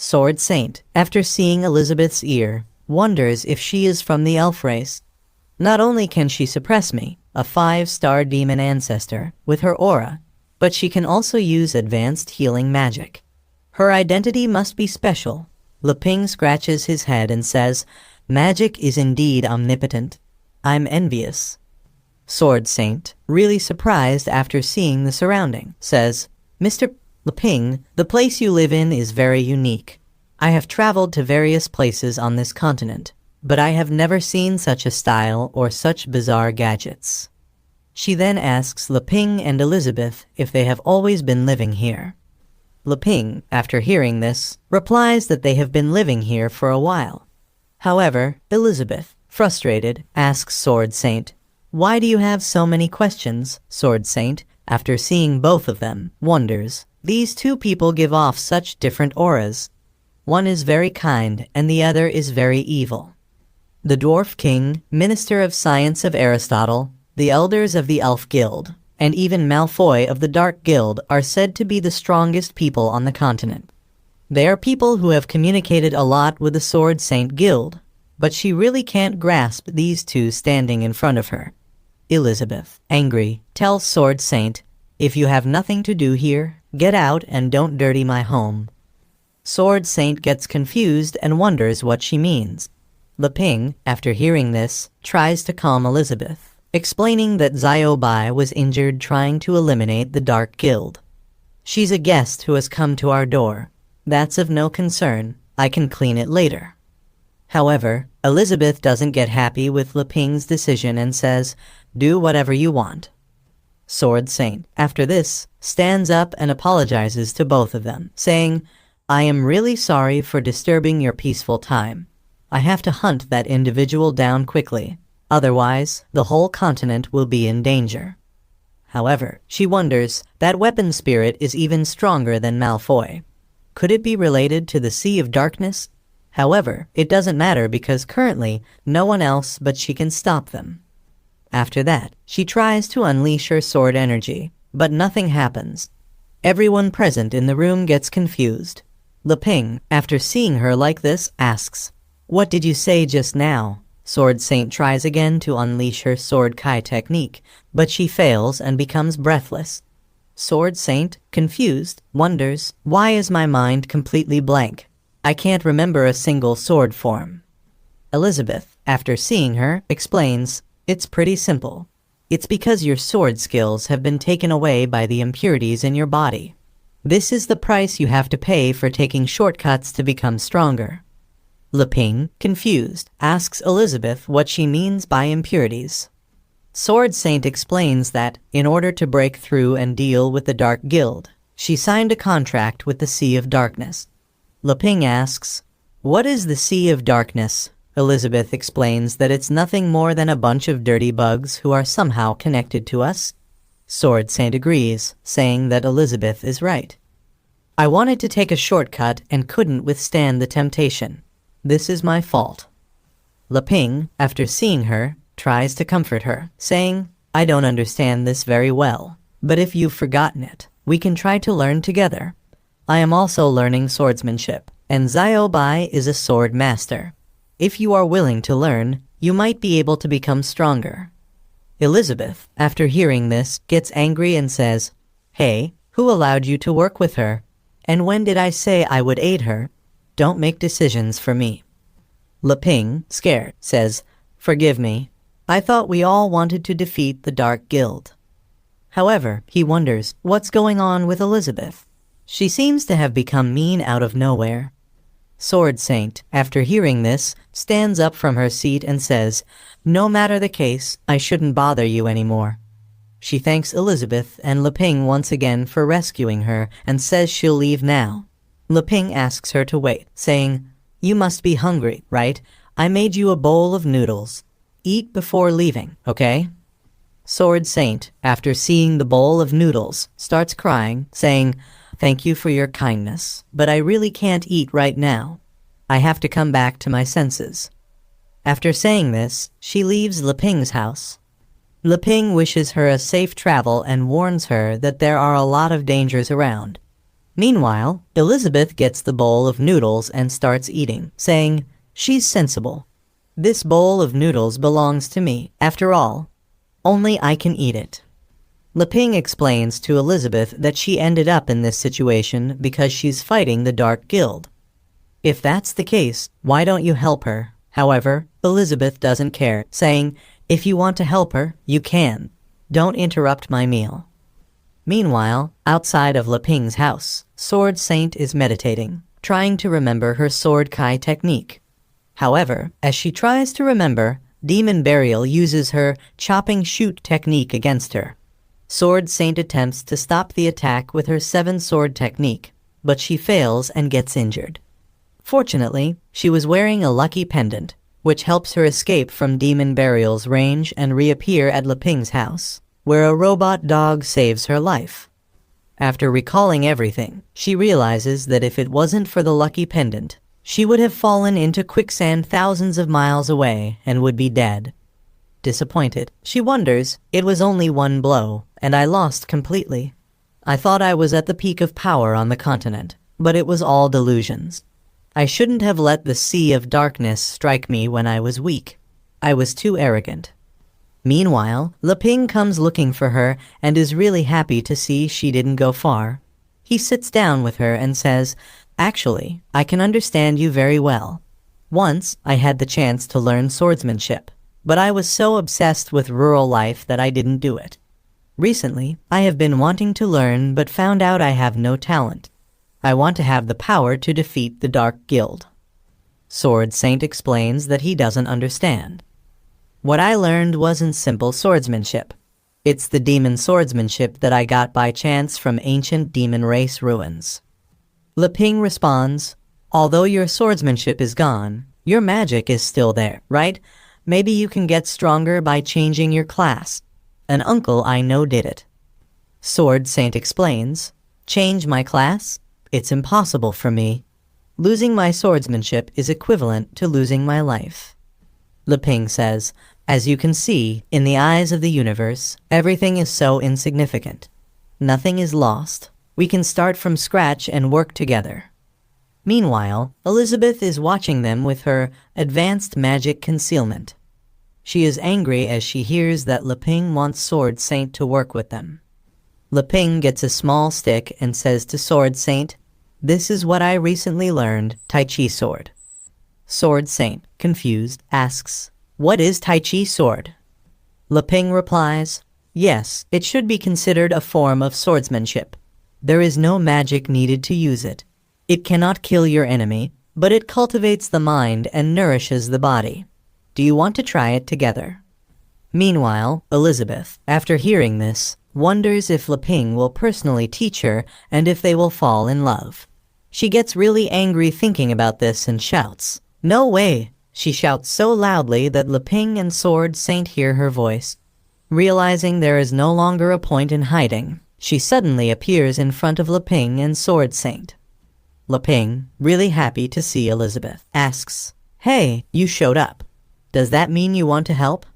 Sword Saint, after seeing Elizabeth's ear, wonders if she is from the elf race. Not only can she suppress me, a 5-star demon ancestor, with her aura, but she can also use advanced healing magic. Her identity must be special. Leping scratches his head and says, "Magic is indeed omnipotent. I'm envious." Sword Saint, really surprised after seeing the surrounding, says, "Mr. Leping, the place you live in is very unique. I have traveled to various places on this continent, but I have never seen such a style or such bizarre gadgets." She then asks Leping and Elizabeth if they have always been living here. Leping, after hearing this, replies that they have been living here for a while. However, Elizabeth, frustrated, asks Sword Saint, "Why do you have so many questions?" Sword Saint, after seeing both of them, wonders. These two people give off such different auras. One is very kind and the other is very evil. The Dwarf King, Minister of Science of Aristotle, the Elders of the Elf Guild, and even Malfoy of the Dark Guild are said to be the strongest people on the continent. They are people who have communicated a lot with the Sword Saint Guild, but she really can't grasp these two standing in front of her. Elizabeth, angry, tells Sword Saint, "If you have nothing to do here, get out and don't dirty my home." Sword Saint gets confused and wonders what she means. Leping, after hearing this, tries to calm Elizabeth, explaining that Ziobai was injured trying to eliminate the Dark Guild. "She's a guest who has come to our door. That's of no concern. I can clean it later." However, Elizabeth doesn't get happy with Leping's decision and says, "Do whatever you want." Sword Saint, after this, stands up and apologizes to both of them, saying, "I am really sorry for disturbing your peaceful time. I have to hunt that individual down quickly. Otherwise, the whole continent will be in danger." However, she wonders, that weapon spirit is even stronger than Malfoy. Could it be related to the Sea of Darkness? However, it doesn't matter because currently, no one else but she can stop them. After that, she tries to unleash her sword energy, but nothing happens. Everyone present in the room gets confused. Leping, after seeing her like this, asks, "What did you say just now?" Sword Saint tries again to unleash her Sword Kai technique, but she fails and becomes breathless. Sword Saint, confused, wonders, "Why is my mind completely blank? I can't remember a single sword form." Elizabeth, after seeing her, explains, "It's pretty simple. It's because your sword skills have been taken away by the impurities in your body. This is the price you have to pay for taking shortcuts to become stronger." Leping, confused, asks Elizabeth what she means by impurities. Sword Saint explains that, in order to break through and deal with the Dark Guild, she signed a contract with the Sea of Darkness. Leping asks, "What is the Sea of Darkness?" Elizabeth explains that it's nothing more than a bunch of dirty bugs who are somehow connected to us. Sword Saint agrees, saying that Elizabeth is right. "I wanted to take a shortcut and couldn't withstand the temptation. This is my fault." Leping, after seeing her, tries to comfort her, saying, "I don't understand this very well, but if you've forgotten it, we can try to learn together. I am also learning swordsmanship, and Ziobai is a sword master. If you are willing to learn, you might be able to become stronger." Elizabeth, after hearing this, gets angry and says, "Hey, who allowed you to work with her? And when did I say I would aid her? Don't make decisions for me." Leping, scared, says, "Forgive me. I thought we all wanted to defeat the Dark Guild." However, he wonders what's going on with Elizabeth. She seems to have become mean out of nowhere. Sword Saint, after hearing this, stands up from her seat and says, "No matter the case, I shouldn't bother you anymore." She thanks Elizabeth and Leping once again for rescuing her and says she'll leave now. Leping asks her to wait, saying, "You must be hungry, right? I made you a bowl of noodles. Eat before leaving, okay?" Sword Saint, after seeing the bowl of noodles, starts crying, saying, "Thank you for your kindness, but I really can't eat right now. I have to come back to my senses." After saying this, she leaves Leping's house. Leping wishes her a safe travel and warns her that there are a lot of dangers around. Meanwhile, Elizabeth gets the bowl of noodles and starts eating, saying, "She's sensible. This bowl of noodles belongs to me, after all. Only I can eat it." Leping explains to Elizabeth that she ended up in this situation because she's fighting the Dark Guild. If that's the case, why don't you help her? However, Elizabeth doesn't care, saying, "If you want to help her, you can. Don't interrupt my meal." Meanwhile, outside of Leping's house, Sword Saint is meditating, trying to remember her Sword Kai technique. However, as she tries to remember, Demon Burial uses her chopping shoot technique against her. Sword Saint attempts to stop the attack with her Seven Sword technique, but she fails and gets injured. Fortunately, she was wearing a lucky pendant, which helps her escape from Demon Burial's range and reappear at Leping's house, where a robot dog saves her life. After recalling everything, she realizes that if it wasn't for the lucky pendant, she would have fallen into quicksand thousands of miles away and would be dead. Disappointed, she wonders, "It was only one blow, and I lost completely. I thought I was at the peak of power on the continent, but it was all delusions. I shouldn't have let the sea of darkness strike me when I was weak. I was too arrogant." Meanwhile, Leping comes looking for her and is really happy to see she didn't go far. He sits down with her and says, "Actually, I can understand you very well. Once, I had the chance to learn swordsmanship, but I was so obsessed with rural life that I didn't do it. Recently, I have been wanting to learn but found out I have no talent. I want to have the power to defeat the Dark Guild." Sword Saint explains that he doesn't understand. "What I learned wasn't simple swordsmanship. It's the demon swordsmanship that I got by chance from ancient demon race ruins." Leping responds, "Although your swordsmanship is gone, your magic is still there, right? Maybe you can get stronger by changing your class. An uncle I know did it." Sword Saint explains, "Change my class? It's impossible for me. Losing my swordsmanship is equivalent to losing my life." Leping says, "As you can see, in the eyes of the universe, everything is so insignificant. Nothing is lost. We can start from scratch and work together." Meanwhile, Elizabeth is watching them with her advanced magic concealment. She is angry as she hears that Leping wants Sword Saint to work with them. Leping gets a small stick and says to Sword Saint, "This is what I recently learned, Tai Chi sword." Sword Saint, confused, asks, "What is Tai Chi sword?" Leping replies, "Yes, it should be considered a form of swordsmanship. There is no magic needed to use it. It cannot kill your enemy, but it cultivates the mind and nourishes the body. Do you want to try it together?" Meanwhile, Elizabeth, after hearing this, wonders if Leping will personally teach her and if they will fall in love. She gets really angry thinking about this and shouts, "No way!" She shouts so loudly that Leping and Sword Saint hear her voice. Realizing there is no longer a point in hiding, she suddenly appears in front of Leping and Sword Saint. Leping, really happy to see Elizabeth, asks, "Hey, you showed up. Does that mean you want to help?"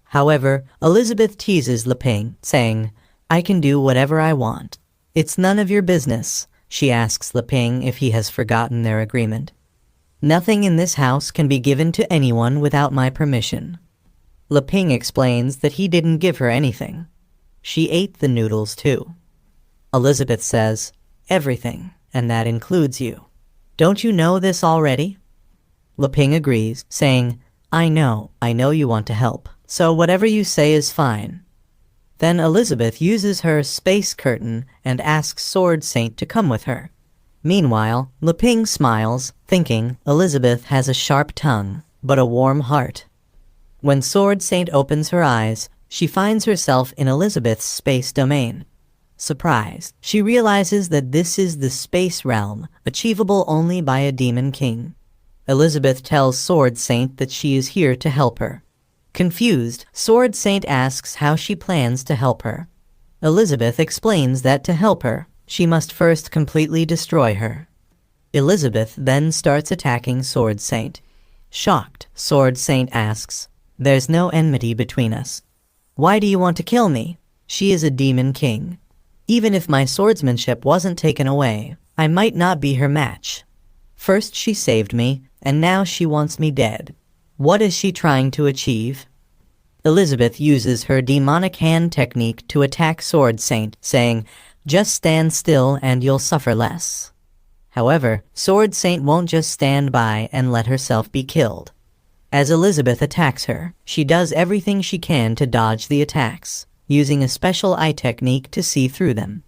However, Elizabeth teases Leping, saying, "I can do whatever I want. It's none of your business." She asks Leping if he has forgotten their agreement. "Nothing in this house can be given to anyone without my permission." Leping explains that he didn't give her anything. She ate the noodles too. Elizabeth says, "Everything, and that includes you. Don't you know this already?" Leping agrees, saying, I know you want to help, so whatever you say is fine." Then Elizabeth uses her space curtain and asks Sword Saint to come with her. Meanwhile, Leping smiles, thinking Elizabeth has a sharp tongue, but a warm heart. When Sword Saint opens her eyes, she finds herself in Elizabeth's space domain. Surprised, she realizes that this is the space realm, achievable only by a demon king. Elizabeth tells Sword Saint that she is here to help her. Confused, Sword Saint asks how she plans to help her. Elizabeth explains that to help her, she must first completely destroy her. Elizabeth then starts attacking Sword Saint. Shocked, Sword Saint asks, "There's no enmity between us. Why do you want to kill me?" She is a demon king. Even if my swordsmanship wasn't taken away, I might not be her match. First she saved me, and now she wants me dead. What is she trying to achieve? Elizabeth uses her demonic hand technique to attack Sword Saint, saying, "Just stand still and you'll suffer less." However, Sword Saint won't just stand by and let herself be killed. As Elizabeth attacks her, she does everything she can to dodge the attacks, using a special eye technique to see through them.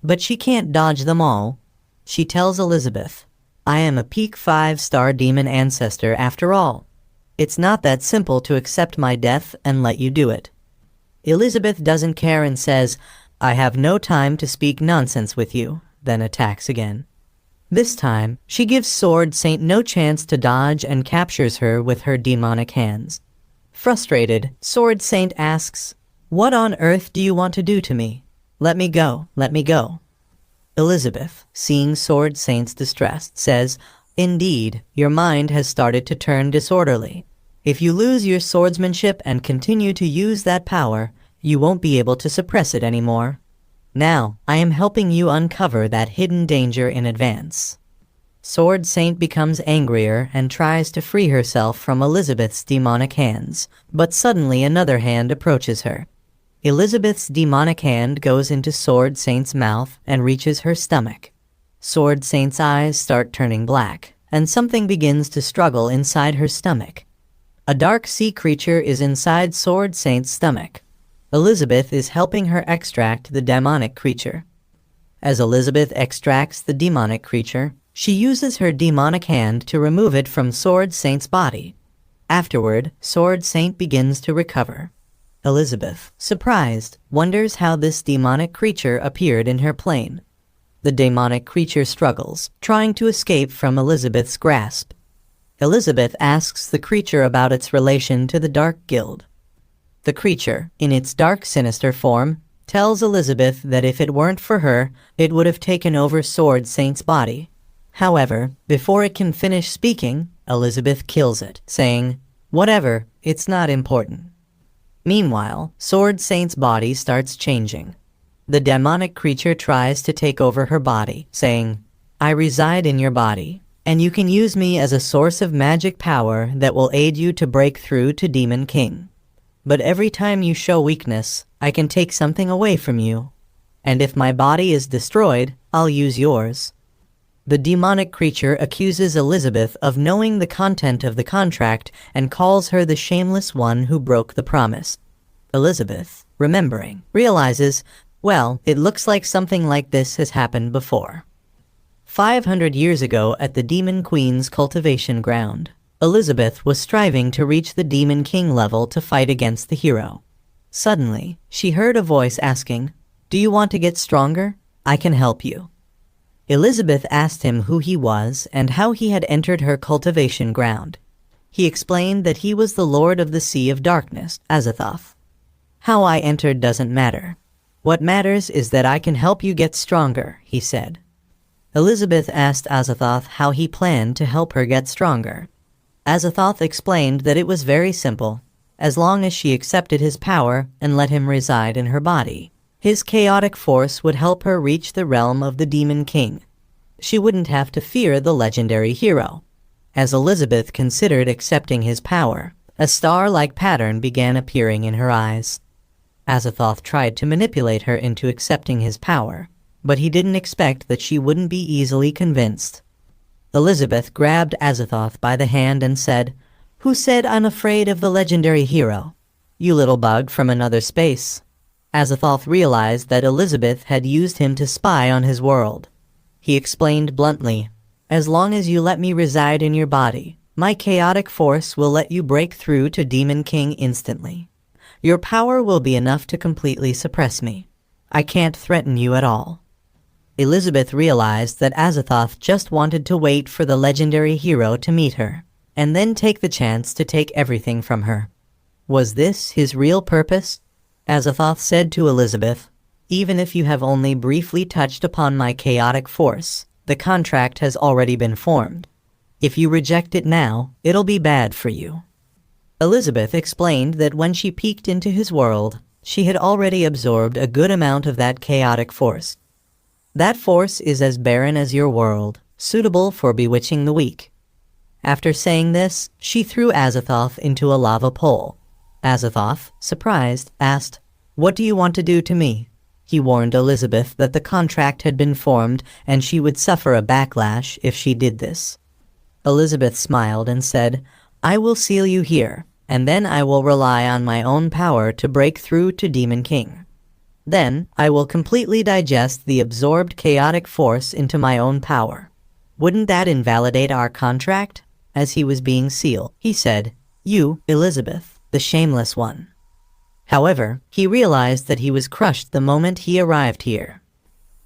But she can't dodge them all. She tells Elizabeth, "I am a peak 5-star demon ancestor after all. It's not that simple to accept my death and let you do it." Elizabeth doesn't care and says, "I have no time to speak nonsense with you," then attacks again. This time, she gives Sword Saint no chance to dodge and captures her with her demonic hands. Frustrated, Sword Saint asks, "What on earth do you want to do to me? Let me go, let me go." Elizabeth, seeing Sword Saint's distress, says, "Indeed, your mind has started to turn disorderly. If you lose your swordsmanship and continue to use that power, you won't be able to suppress it anymore. Now, I am helping you uncover that hidden danger in advance." Sword Saint becomes angrier and tries to free herself from Elizabeth's demonic hands, but suddenly another hand approaches her. Elizabeth's demonic hand goes into Sword Saint's mouth and reaches her stomach. Sword Saint's eyes start turning black, and something begins to struggle inside her stomach. A dark sea creature is inside Sword Saint's stomach. Elizabeth is helping her extract the demonic creature. As Elizabeth extracts the demonic creature, she uses her demonic hand to remove it from Sword Saint's body. Afterward, Sword Saint begins to recover. Elizabeth, surprised, wonders how this demonic creature appeared in her plane. The demonic creature struggles, trying to escape from Elizabeth's grasp. Elizabeth asks the creature about its relation to the Dark Guild. The creature, in its dark, sinister form, tells Elizabeth that if it weren't for her, it would have taken over Sword Saint's body. However, before it can finish speaking, Elizabeth kills it, saying, "Whatever, it's not important." Meanwhile, Sword Saint's body starts changing. The demonic creature tries to take over her body, saying, "I reside in your body, and you can use me as a source of magic power that will aid you to break through to Demon King. But every time you show weakness, I can take something away from you. And if my body is destroyed, I'll use yours." The demonic creature accuses Elizabeth of knowing the content of the contract and calls her the shameless one who broke the promise. Elizabeth, remembering, realizes, well, it looks like something like this has happened before. 500 years ago at the Demon Queen's cultivation ground, Elizabeth was striving to reach the Demon King level to fight against the hero. Suddenly, she heard a voice asking, "Do you want to get stronger? I can help you." Elizabeth asked him who he was and how he had entered her cultivation ground. He explained that he was the Lord of the Sea of Darkness, Azathoth. "How I entered doesn't matter. What matters is that I can help you get stronger," he said. Elizabeth asked Azathoth how he planned to help her get stronger. Azathoth explained that it was very simple. As long as she accepted his power and let him reside in her body, his chaotic force would help her reach the realm of the Demon King. She wouldn't have to fear the legendary hero. As Elizabeth considered accepting his power, a star-like pattern began appearing in her eyes. Azathoth tried to manipulate her into accepting his power, but he didn't expect that she wouldn't be easily convinced. Elizabeth grabbed Azathoth by the hand and said, "Who said I'm afraid of the legendary hero? You little bug from another space." Azathoth realized that Elizabeth had used him to spy on his world. He explained bluntly, "As long as you let me reside in your body, my chaotic force will let you break through to Demon King instantly. Your power will be enough to completely suppress me. I can't threaten you at all." Elizabeth realized that Azathoth just wanted to wait for the legendary hero to meet her, and then take the chance to take everything from her. Was this his real purpose? Azathoth said to Elizabeth, "Even if you have only briefly touched upon my chaotic force, the contract has already been formed. If you reject it now, it'll be bad for you." Elizabeth explained that when she peeked into his world, she had already absorbed a good amount of that chaotic force. That force is as barren as your world, suitable for bewitching the weak. After saying this, she threw Azathoth into a lava pool. Azathoth, surprised, asked, "What do you want to do to me?" He warned Elizabeth that the contract had been formed and she would suffer a backlash if she did this. Elizabeth smiled and said, "I will seal you here, and then I will rely on my own power to break through to Demon King. Then I will completely digest the absorbed chaotic force into my own power. Wouldn't that invalidate our contract?" As he was being sealed, he said, "You, Elizabeth, the shameless one." However, he realized that he was crushed the moment he arrived here.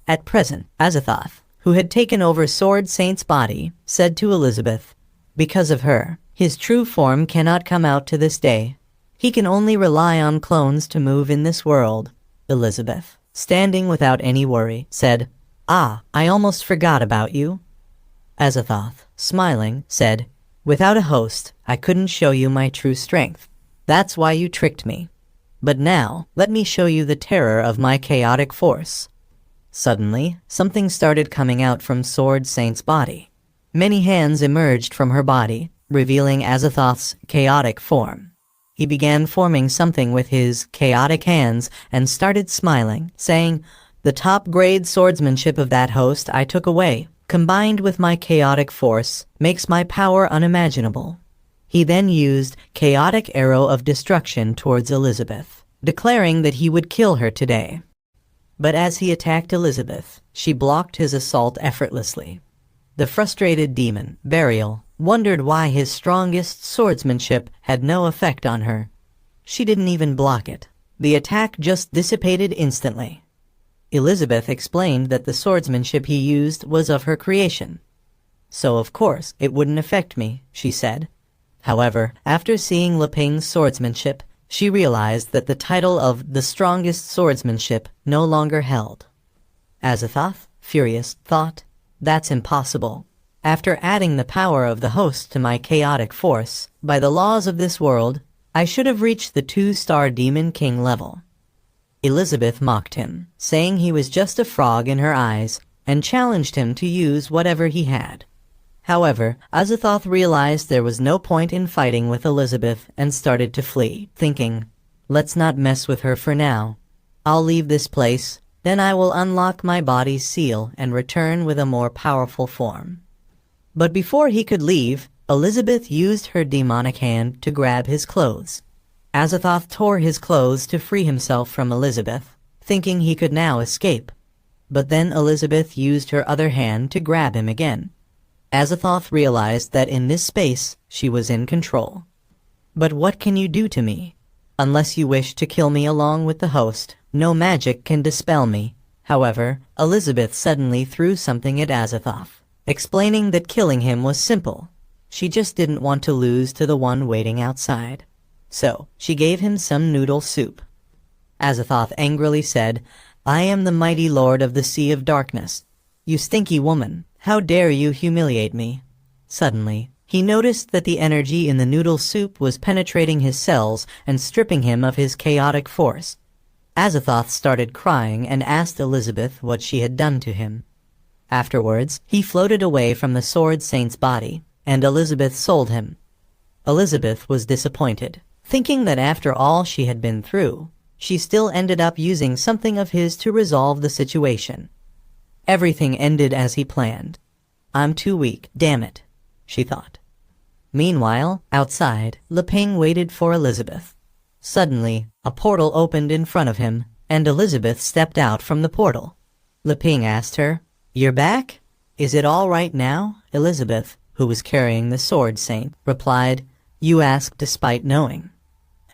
At present, Azathoth, who had taken over Sword Saint's body, said to Elizabeth, "Because of her, his true form cannot come out to this day. He can only rely on clones to move in this world." Elizabeth, standing without any worry, said, "Ah, I almost forgot about you." Azathoth, smiling, said, "Without a host, I couldn't show you my true strength. That's why you tricked me. But now, let me show you the terror of my chaotic force." Suddenly, something started coming out from Sword Saint's body. Many hands emerged from her body, revealing Azathoth's chaotic form. He began forming something with his chaotic hands and started smiling, saying, "The top-grade swordsmanship of that host I took away, combined with my chaotic force, makes my power unimaginable." He then used Chaotic Arrow of Destruction towards Elizabeth, declaring that he would kill her today. But as he attacked Elizabeth, she blocked his assault effortlessly. The frustrated demon, Burial, wondered why his strongest swordsmanship had no effect on her. She didn't even block it. The attack just dissipated instantly. Elizabeth explained that the swordsmanship he used was of her creation. "So of course it wouldn't affect me," she said. However, after seeing Leping's swordsmanship, she realized that the title of the strongest swordsmanship no longer held. Azathoth, furious, thought, "That's impossible. After adding the power of the host to my chaotic force, by the laws of this world, I should have reached the 2-star Demon King level." Elizabeth mocked him, saying he was just a frog in her eyes, and challenged him to use whatever he had. However, Azathoth realized there was no point in fighting with Elizabeth and started to flee, thinking, "Let's not mess with her for now. I'll leave this place, then I will unlock my body's seal and return with a more powerful form." But before he could leave, Elizabeth used her demonic hand to grab his clothes. Azathoth tore his clothes to free himself from Elizabeth, thinking he could now escape. But then Elizabeth used her other hand to grab him again. Azathoth realized that in this space, she was in control. "But what can you do to me? Unless you wish to kill me along with the host, no magic can dispel me." However, Elizabeth suddenly threw something at Azathoth, explaining that killing him was simple. She just didn't want to lose to the one waiting outside. So, she gave him some noodle soup. Azathoth angrily said, "I am the mighty lord of the Sea of Darkness. You stinky woman, how dare you humiliate me?" Suddenly, he noticed that the energy in the noodle soup was penetrating his cells and stripping him of his chaotic force. Azathoth started crying and asked Elizabeth what she had done to him. Afterwards, he floated away from the Sword Saint's body, and Elizabeth sold him. Elizabeth was disappointed, thinking that after all she had been through, she still ended up using something of his to resolve the situation. Everything ended as he planned. "I'm too weak, damn it," she thought. Meanwhile, outside, Leping waited for Elizabeth. Suddenly, a portal opened in front of him, and Elizabeth stepped out from the portal. Leping asked her, "You're back? Is it all right now?" Elizabeth, who was carrying the Sword Saint, replied, "You asked despite knowing."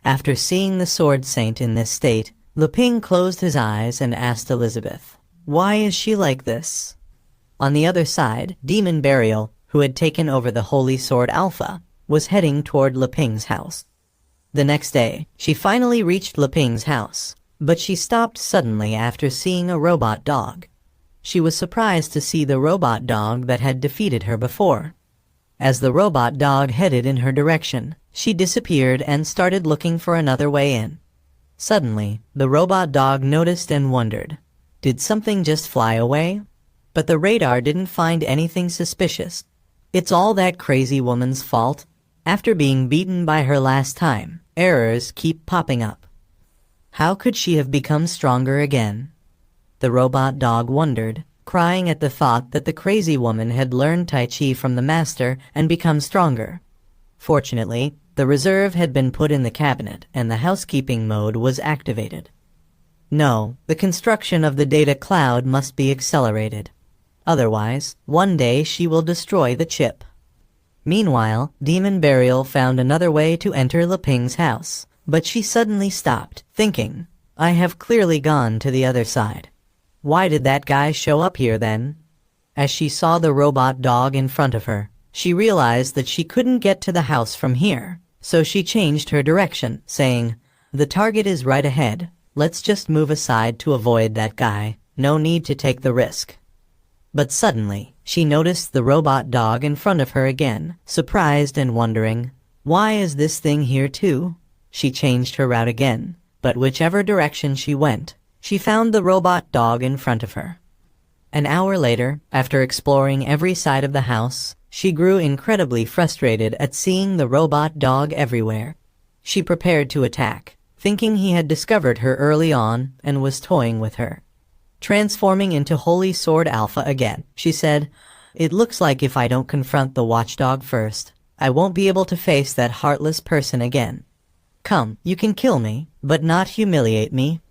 After seeing the Sword Saint in this state, Leping closed his eyes and asked Elizabeth, "Why is she like this?" On the other side, Demon Burial, who had taken over the Holy Sword Alpha, was heading toward Leping's house. The next day, she finally reached Leping's house, but she stopped suddenly after seeing a robot dog. She was surprised to see the robot dog that had defeated her before. As the robot dog headed in her direction, she disappeared and started looking for another way in. Suddenly, the robot dog noticed and wondered. Did something just fly away? But the radar didn't find anything suspicious. It's all that crazy woman's fault. After being beaten by her last time, errors keep popping up. How could she have become stronger again? The robot dog wondered, crying at the thought that the crazy woman had learned Tai Chi from the master and become stronger. Fortunately, the reserve had been put in the cabinet and the housekeeping mode was activated. No, the construction of the data cloud must be accelerated. Otherwise, one day she will destroy the chip. Meanwhile, Demon Burial found another way to enter Leping's house, but she suddenly stopped, thinking, I have clearly gone to the other side. Why did that guy show up here then? As she saw the robot dog in front of her, she realized that she couldn't get to the house from here, so she changed her direction, saying, the target is right ahead. Let's just move aside to avoid that guy. No need to take the risk. But suddenly, she noticed the robot dog in front of her again, surprised and wondering, why is this thing here too? She changed her route again, but whichever direction she went, she found the robot dog in front of her. An hour later, after exploring every side of the house, she grew incredibly frustrated at seeing the robot dog everywhere. She prepared to attack, thinking he had discovered her early on and was toying with her. Transforming into Holy Sword Alpha again, she said, it looks like if I don't confront the watchdog first, I won't be able to face that heartless person again. Come, you can kill me, but not humiliate me.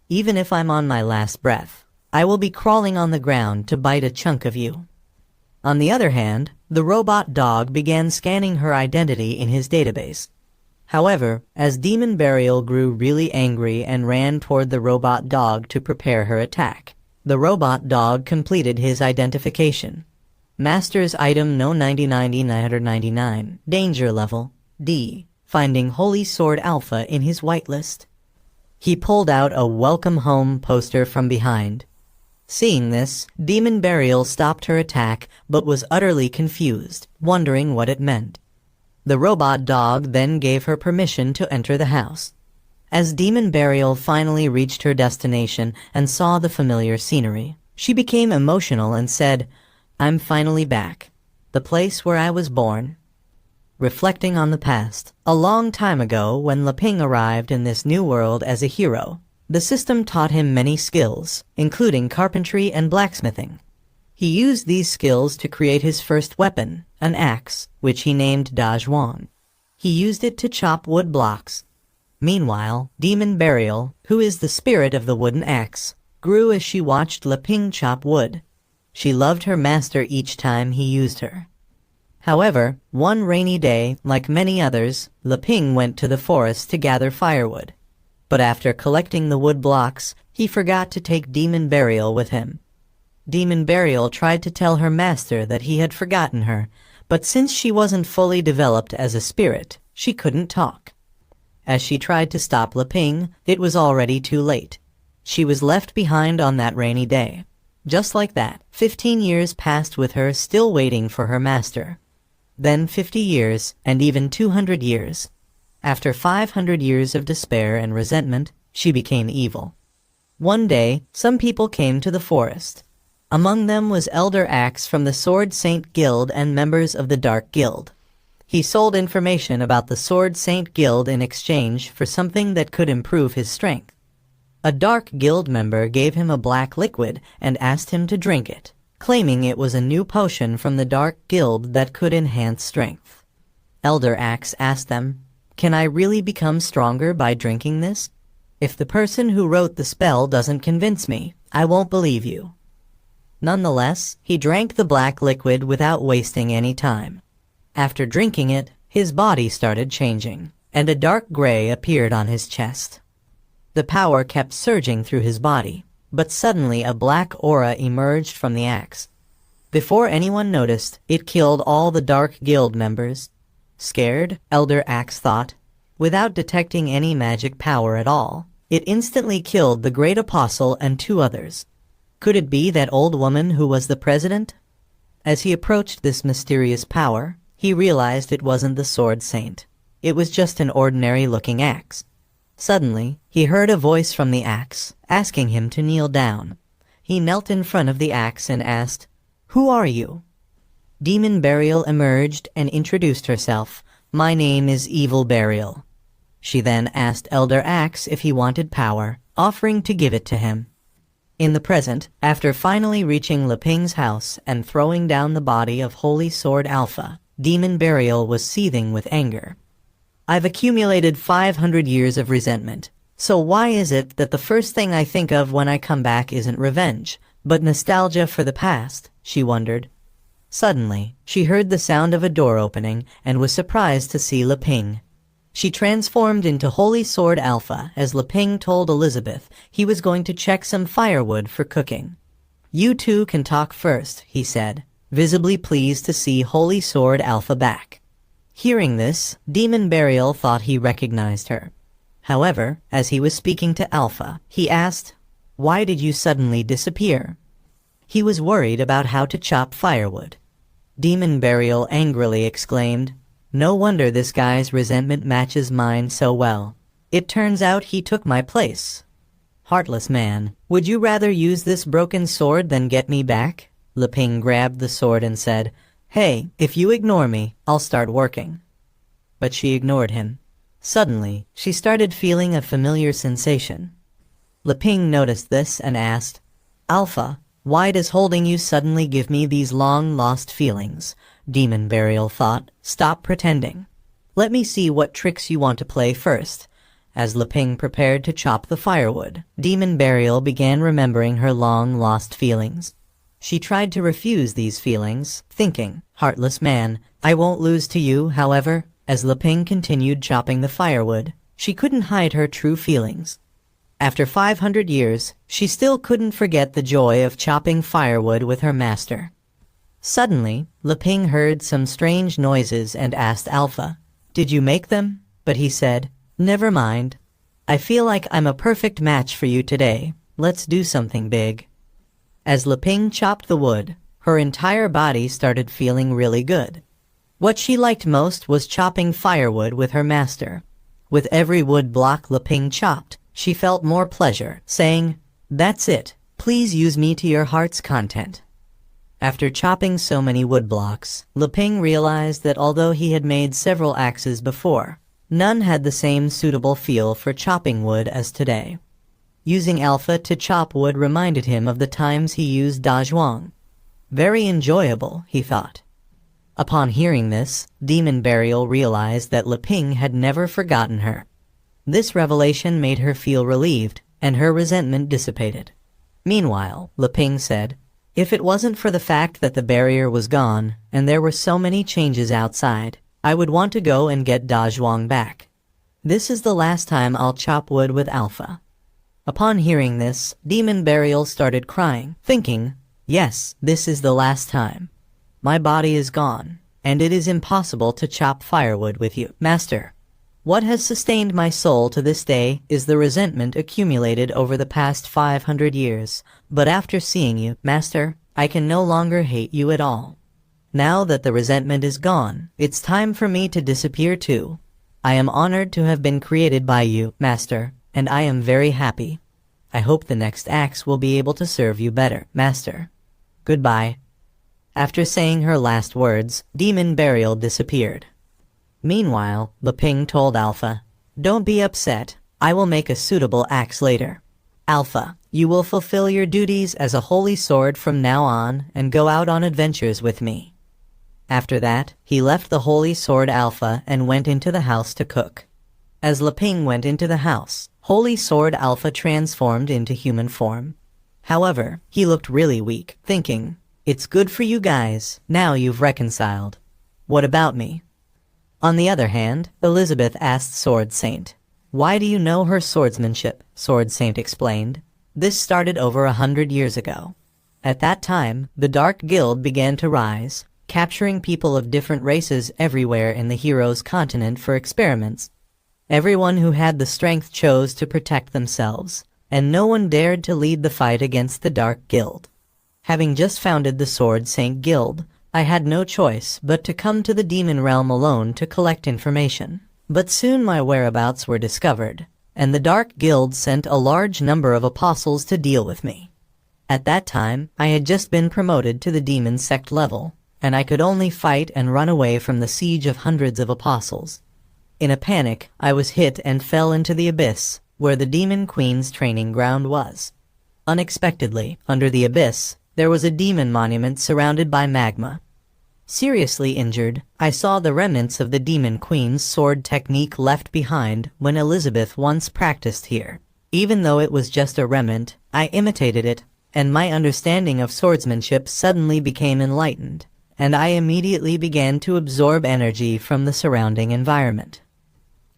Even if I'm on my last breath, I will be crawling on the ground to bite a chunk of you. On the other hand, the robot dog began scanning her identity in his database. However, as Demon Burial grew really angry and ran toward the robot dog to prepare her attack, the robot dog completed his identification. Master's item No 99999, danger level D, finding Holy Sword Alpha in his whitelist. He pulled out a welcome home poster from behind. Seeing this, Demon Burial stopped her attack but was utterly confused, wondering what it meant. The robot dog then gave her permission to enter the house. As Demon Burial finally reached her destination and saw the familiar scenery, she became emotional and said, I'm finally back. The place where I was born. Reflecting on the past, a long time ago when Leping arrived in this new world as a hero, the system taught him many skills, including carpentry and blacksmithing. He used these skills to create his first weapon, an axe, which he named Dazhuang. He used it to chop wood blocks. Meanwhile, Demon Burial, who is the spirit of the wooden axe, grew as she watched Leping chop wood. She loved her master each time he used her. However, one rainy day, like many others, Leping went to the forest to gather firewood. But after collecting the wood blocks, he forgot to take Demon Burial with him. Demon Burial tried to tell her master that he had forgotten her, but since she wasn't fully developed as a spirit, she couldn't talk. As she tried to stop Leping, it was already too late. She was left behind on that rainy day. Just like that, 15 years passed with her still waiting for her master. Then 50 years, and even 200 years. After 500 years of despair and resentment, she became evil. One day, some people came to the forest. Among them was Elder Axe from the Sword Saint Guild and members of the Dark Guild. He sold information about the Sword Saint Guild in exchange for something that could improve his strength. A Dark Guild member gave him a black liquid and asked him to drink it, claiming it was a new potion from the Dark Guild that could enhance strength. Elder Axe asked them, "Can I really become stronger by drinking this? If the person who wrote the spell doesn't convince me, I won't believe you." Nonetheless, he drank the black liquid without wasting any time. After drinking it, his body started changing, and a dark gray appeared on his chest. The power kept surging through his body, but suddenly a black aura emerged from the axe. Before anyone noticed, it killed all the Dark Guild members. Scared, Elder Axe thought. Without detecting any magic power at all, it instantly killed the Great Apostle and 2 others. Could it be that old woman who was the president? As he approached this mysterious power, he realized it wasn't the Sword Saint. It was just an ordinary-looking axe. Suddenly, he heard a voice from the axe, asking him to kneel down. He knelt in front of the axe and asked, "Who are you?" Demon Burial emerged and introduced herself. "My name is Evil Burial." She then asked Elder Axe if he wanted power, offering to give it to him. In the present, after finally reaching Leping's house and throwing down the body of Holy Sword Alpha, Demon Burial was seething with anger. "I've accumulated 500 years of resentment. So why is it that the first thing I think of when I come back isn't revenge, but nostalgia for the past?" she wondered. Suddenly, she heard the sound of a door opening and was surprised to see Leping. She transformed into Holy Sword Alpha as Leping told Elizabeth he was going to check some firewood for cooking. "You two can talk first," he said, visibly pleased to see Holy Sword Alpha back. Hearing this, Demon Burial thought he recognized her. However, as he was speaking to Alpha, he asked, "Why did you suddenly disappear?" He was worried about how to chop firewood. Demon Burial angrily exclaimed, "No wonder this guy's resentment matches mine so well. It turns out he took my place. Heartless man, would you rather use this broken sword than get me back?" Leping grabbed the sword and said, "Hey, if you ignore me, I'll start working." But she ignored him. Suddenly, she started feeling a familiar sensation. Leping noticed this and asked, "Alpha, why does holding you suddenly give me these long-lost feelings?" Demon Burial thought, "Stop pretending. Let me see what tricks you want to play first." As Leping prepared to chop the firewood, Demon Burial began remembering her long-lost feelings. She tried to refuse these feelings, thinking, "Heartless man, I won't lose to you." However, as Leping continued chopping the firewood, she couldn't hide her true feelings. After 500 years, she still couldn't forget the joy of chopping firewood with her master. Suddenly, Leping heard some strange noises and asked Alpha, "Did you make them?" But he said, "Never mind. I feel like I'm a perfect match for you today. Let's do something big." As Leping chopped the wood, her entire body started feeling really good. What she liked most was chopping firewood with her master. With every wood block Leping chopped, she felt more pleasure, saying, "That's it. Please use me to your heart's content." After chopping so many wood blocks, Leping realized that although he had made several axes before, none had the same suitable feel for chopping wood as today. Using Alpha to chop wood reminded him of the times he used Dazhuang. Very enjoyable, he thought. Upon hearing this, Demon Burial realized that Leping had never forgotten her. This revelation made her feel relieved, and her resentment dissipated. Meanwhile, Leping said, "If it wasn't for the fact that the barrier was gone, and there were so many changes outside, I would want to go and get Dazhuang back. This is the last time I'll chop wood with Alpha." Upon hearing this, Demon Burial started crying, thinking, "Yes, this is the last time. My body is gone, and it is impossible to chop firewood with you, Master. What has sustained my soul to this day is the resentment accumulated over the past 500 years, but after seeing you, Master, I can no longer hate you at all. Now that the resentment is gone, it's time for me to disappear too. I am honored to have been created by you, Master, and I am very happy. I hope the next axe will be able to serve you better, Master. Goodbye." After saying her last words, Demon Burial disappeared. Meanwhile, Leping told Alpha, "Don't be upset. I will make a suitable axe later. Alpha, you will fulfill your duties as a holy sword from now on and go out on adventures with me." After that, he left the Holy Sword Alpha and went into the house to cook. As Leping went into the house, Holy Sword Alpha transformed into human form. However, he looked really weak, thinking, "It's good for you guys, now you've reconciled. What about me?" On the other hand, Elizabeth asked Sword Saint, "Why do you know her swordsmanship?" Sword Saint explained, "This started over 100 years ago. At that time, the Dark Guild began to rise, capturing people of different races everywhere in the hero's continent for experiments. Everyone who had the strength chose to protect themselves, and no one dared to lead the fight against the Dark Guild. Having just founded the Sword Saint Guild, I had no choice but to come to the demon realm alone to collect information. But soon my whereabouts were discovered, and the Dark Guild sent a large number of apostles to deal with me. At that time, I had just been promoted to the demon sect level, and I could only fight and run away from the siege of hundreds of apostles. In a panic, I was hit and fell into the abyss, where the Demon Queen's training ground was. Unexpectedly, under the abyss, there was a demon monument surrounded by magma. Seriously injured, I saw the remnants of the Demon Queen's sword technique left behind when Elizabeth once practiced here. Even though it was just a remnant, I imitated it, and my understanding of swordsmanship suddenly became enlightened, and I immediately began to absorb energy from the surrounding environment.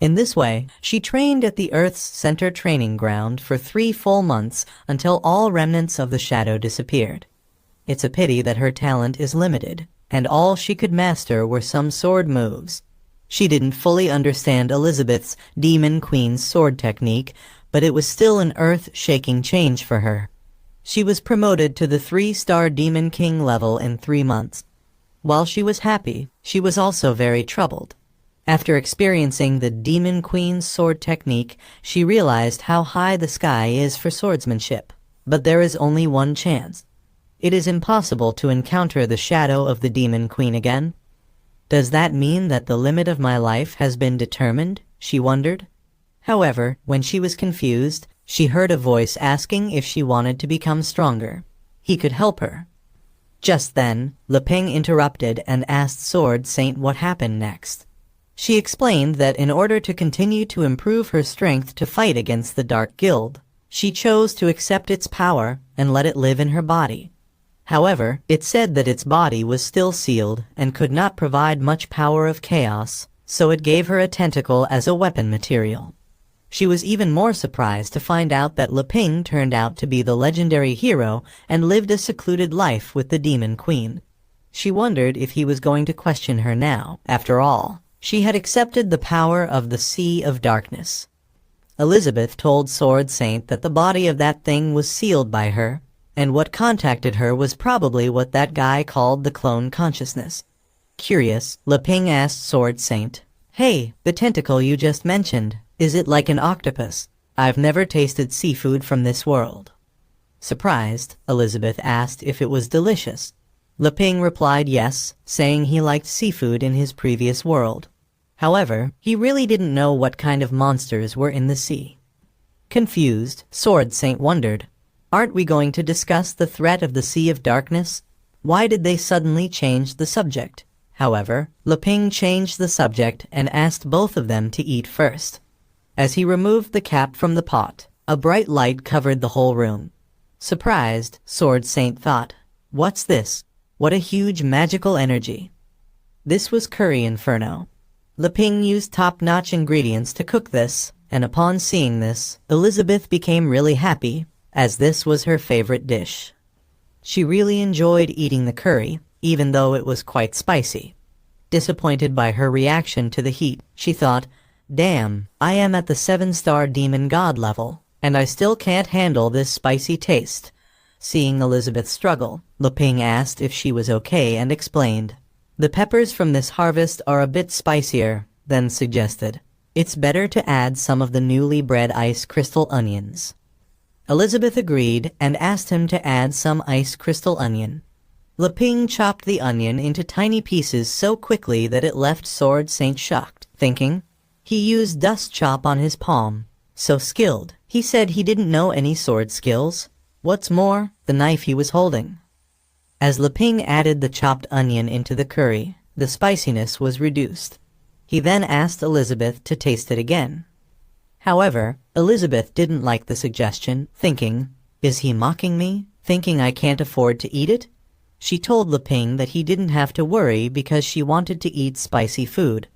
In this way, she trained at the Earth's center training ground for 3 full months until all remnants of the shadow disappeared. It's a pity that her talent is limited, and all she could master were some sword moves. She didn't fully understand Elizabeth's Demon Queen's sword technique, but it was still an earth-shaking change for her. She was promoted to the 3-star Demon King level in 3 months. While she was happy, she was also very troubled. After experiencing the Demon Queen's sword technique, she realized how high the sky is for swordsmanship. But there is only one chance. It is impossible to encounter the shadow of the Demon Queen again. Does that mean that the limit of my life has been determined? She wondered. However, when she was confused, she heard a voice asking if she wanted to become stronger. He could help her. Just then, Leping interrupted and asked Sword Saint what happened next. She explained that in order to continue to improve her strength to fight against the Dark Guild, she chose to accept its power and let it live in her body. However, it said that its body was still sealed and could not provide much power of chaos, so it gave her a tentacle as a weapon material. She was even more surprised to find out that Leping turned out to be the legendary hero and lived a secluded life with the Demon Queen. She wondered if he was going to question her now. After all, she had accepted the power of the Sea of Darkness. Elizabeth told Sword Saint that the body of that thing was sealed by her, and what contacted her was probably what that guy called the clone consciousness. Curious, Leping asked Sword Saint, "Hey, the tentacle you just mentioned, is it like an octopus? I've never tasted seafood from this world." Surprised, Elizabeth asked if it was delicious. Leping replied yes, saying he liked seafood in his previous world. However, he really didn't know what kind of monsters were in the sea. Confused, Sword Saint wondered, "Aren't we going to discuss the threat of the Sea of Darkness? Why did they suddenly change the subject?" However, Leping changed the subject and asked both of them to eat first. As he removed the cap from the pot, a bright light covered the whole room. Surprised, Sword Saint thought, "What's this? What a huge magical energy." This was curry inferno. Leping used top-notch ingredients to cook this, and upon seeing this, Elizabeth became really happy, as this was her favorite dish. She really enjoyed eating the curry, even though it was quite spicy. Disappointed by her reaction to the heat, she thought, "Damn, I am at the 7-star demon god level, and I still can't handle this spicy taste." Seeing Elizabeth struggle, Leping asked if she was okay and explained, "The peppers from this harvest are a bit spicier," then suggested, "It's better to add some of the newly bred ice crystal onions." Elizabeth agreed and asked him to add some ice crystal onion. Leping chopped the onion into tiny pieces so quickly that it left Sword Saint shocked, thinking, he used dust chop on his palm. So skilled. He said he didn't know any sword skills. What's more, the knife he was holding. As Leping added the chopped onion into the curry, the spiciness was reduced. He then asked Elizabeth to taste it again. However, Elizabeth didn't like the suggestion, thinking, "Is he mocking me, thinking I can't afford to eat it?" She told Leping that he didn't have to worry because she wanted to eat spicy food.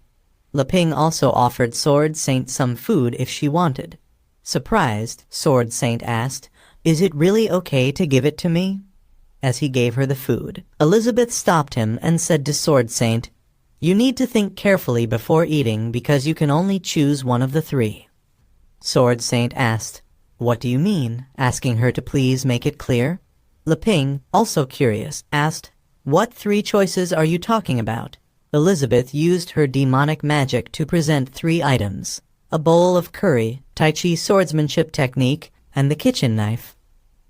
Leping also offered Sword Saint some food if she wanted. Surprised, Sword Saint asked, "Is it really okay to give it to me?" As he gave her the food, Elizabeth stopped him and said to Sword Saint, "You need to think carefully before eating because you can only choose one of the 3. Sword Saint asked, "What do you mean?" asking her to please make it clear. Leping, also curious, asked, "What 3 choices are you talking about?" Elizabeth used her demonic magic to present 3 items. a bowl of curry, Tai Chi swordsmanship technique, and the kitchen knife.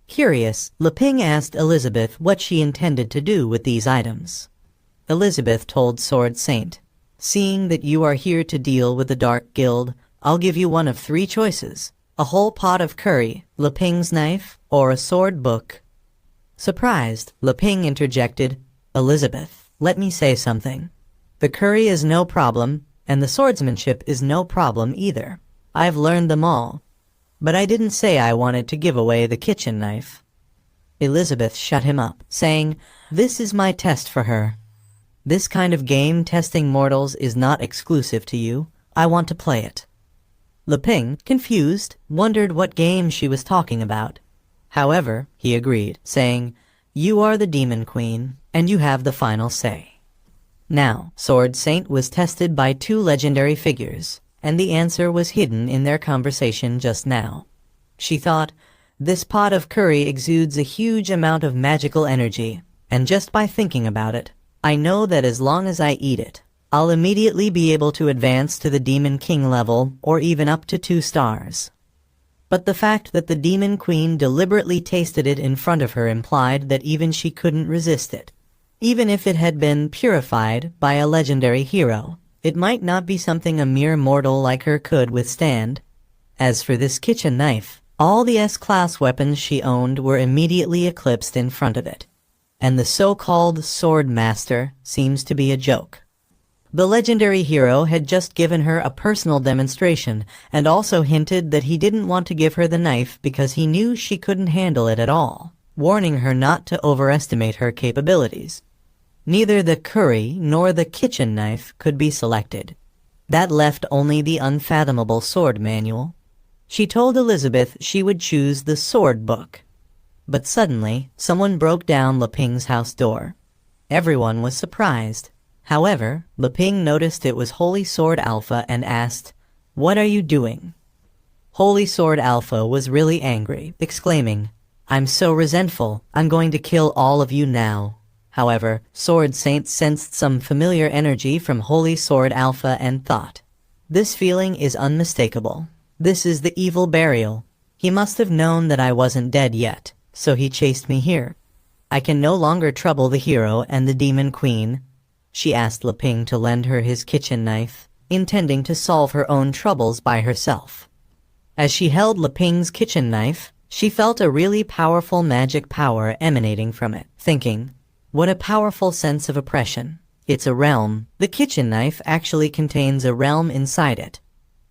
Curious, Leping asked Elizabeth what she intended to do with these items. Elizabeth told Sword Saint, "Seeing that you are here to deal with the Dark Guild, I'll give you one of 3 choices: a whole pot of curry, Leping's knife, or a sword book." Surprised, Leping interjected, "Elizabeth, let me say something. The curry is no problem, and the swordsmanship is no problem either. I've learned them all. But I didn't say I wanted to give away the kitchen knife." Elizabeth shut him up, saying, "This is my test for her. This kind of game testing mortals is not exclusive to you. I want to play it." Leping, confused, wondered what game she was talking about. However, he agreed, saying, "You are the Demon Queen, and you have the final say." Now, Sword Saint was tested by 2 legendary figures, and the answer was hidden in their conversation just now. She thought, "This pot of curry exudes a huge amount of magical energy, and just by thinking about it, I know that as long as I eat it, I'll immediately be able to advance to the Demon King level or even up to 2 stars." But the fact that the Demon Queen deliberately tasted it in front of her implied that even she couldn't resist it. Even if it had been purified by a legendary hero, it might not be something a mere mortal like her could withstand. As for this kitchen knife, all the S-class weapons she owned were immediately eclipsed in front of it. And the so-called Sword Master seems to be a joke. The legendary hero had just given her a personal demonstration and also hinted that he didn't want to give her the knife because he knew she couldn't handle it at all, warning her not to overestimate her capabilities. Neither the curry nor the kitchen knife could be selected. That left only the unfathomable sword manual. She told Elizabeth she would choose the sword book. But suddenly, someone broke down Leping's house door. Everyone was surprised. However, Leping noticed it was Holy Sword Alpha and asked, "What are you doing?" Holy Sword Alpha was really angry, exclaiming, "I'm so resentful, I'm going to kill all of you now." However, Sword Saint sensed some familiar energy from Holy Sword Alpha and thought, "This feeling is unmistakable. This is the evil burial. He must have known that I wasn't dead yet, so he chased me here. I can no longer trouble the hero and the Demon Queen." She asked Leping to lend her his kitchen knife, intending to solve her own troubles by herself. As she held Leping's kitchen knife, she felt a really powerful magic power emanating from it, thinking, "What a powerful sense of oppression. It's a realm. The kitchen knife actually contains a realm inside it."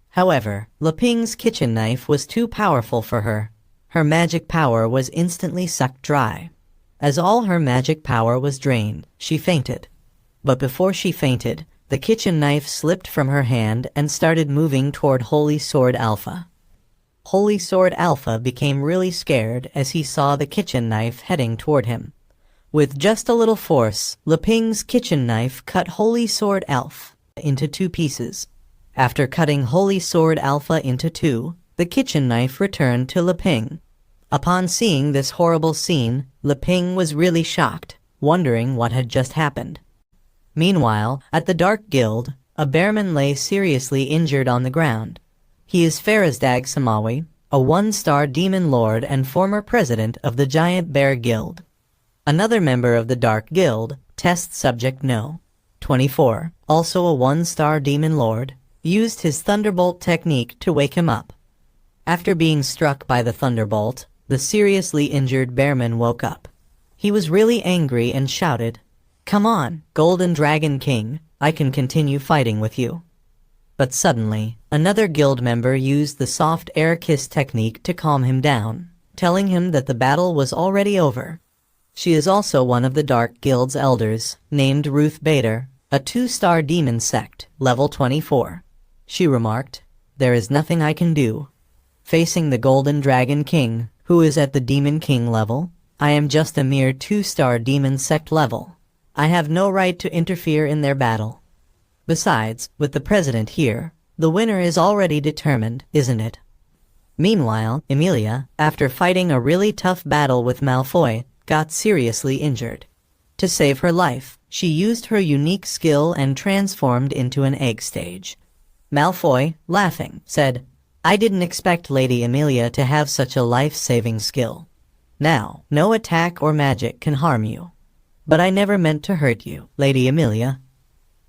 However, Leping's kitchen knife was too powerful for her. Her magic power was instantly sucked dry. As all her magic power was drained, she fainted. But before she fainted, the kitchen knife slipped from her hand and started moving toward Holy Sword Alpha. Holy Sword Alpha became really scared as he saw the kitchen knife heading toward him. With just a little force, Leping's kitchen knife cut Holy Sword Alpha into 2 pieces. After cutting Holy Sword Alpha into 2, the kitchen knife returned to Leping. Upon seeing this horrible scene, Leping was really shocked, wondering what had just happened. Meanwhile, at the Dark Guild, a bearman lay seriously injured on the ground. He is Farazdag Samawi, a 1-star demon lord and former president of the Giant Bear Guild. Another member of the Dark Guild, Test Subject No. 24, also a 1-star demon lord, used his Thunderbolt technique to wake him up. After being struck by the Thunderbolt, the seriously injured bearman woke up. He was really angry and shouted, "Come on, Golden Dragon King, I can continue fighting with you." But suddenly, another guild member used the soft air kiss technique to calm him down, telling him that the battle was already over. She is also one of the Dark Guild's elders, named Ruth Bader, a 2-star demon sect, level 24. She remarked, "There is nothing I can do. Facing the Golden Dragon King, who is at the Demon King level, I am just a mere 2-star demon sect level. I have no right to interfere in their battle. Besides, with the president here, the winner is already determined, isn't it?" Meanwhile, Emilia, after fighting a really tough battle with Malfoy, got seriously injured. To save her life, she used her unique skill and transformed into an egg stage. Malfoy, laughing, said, "I didn't expect Lady Amelia to have such a life-saving skill. Now, no attack or magic can harm you. But I never meant to hurt you, Lady Amelia."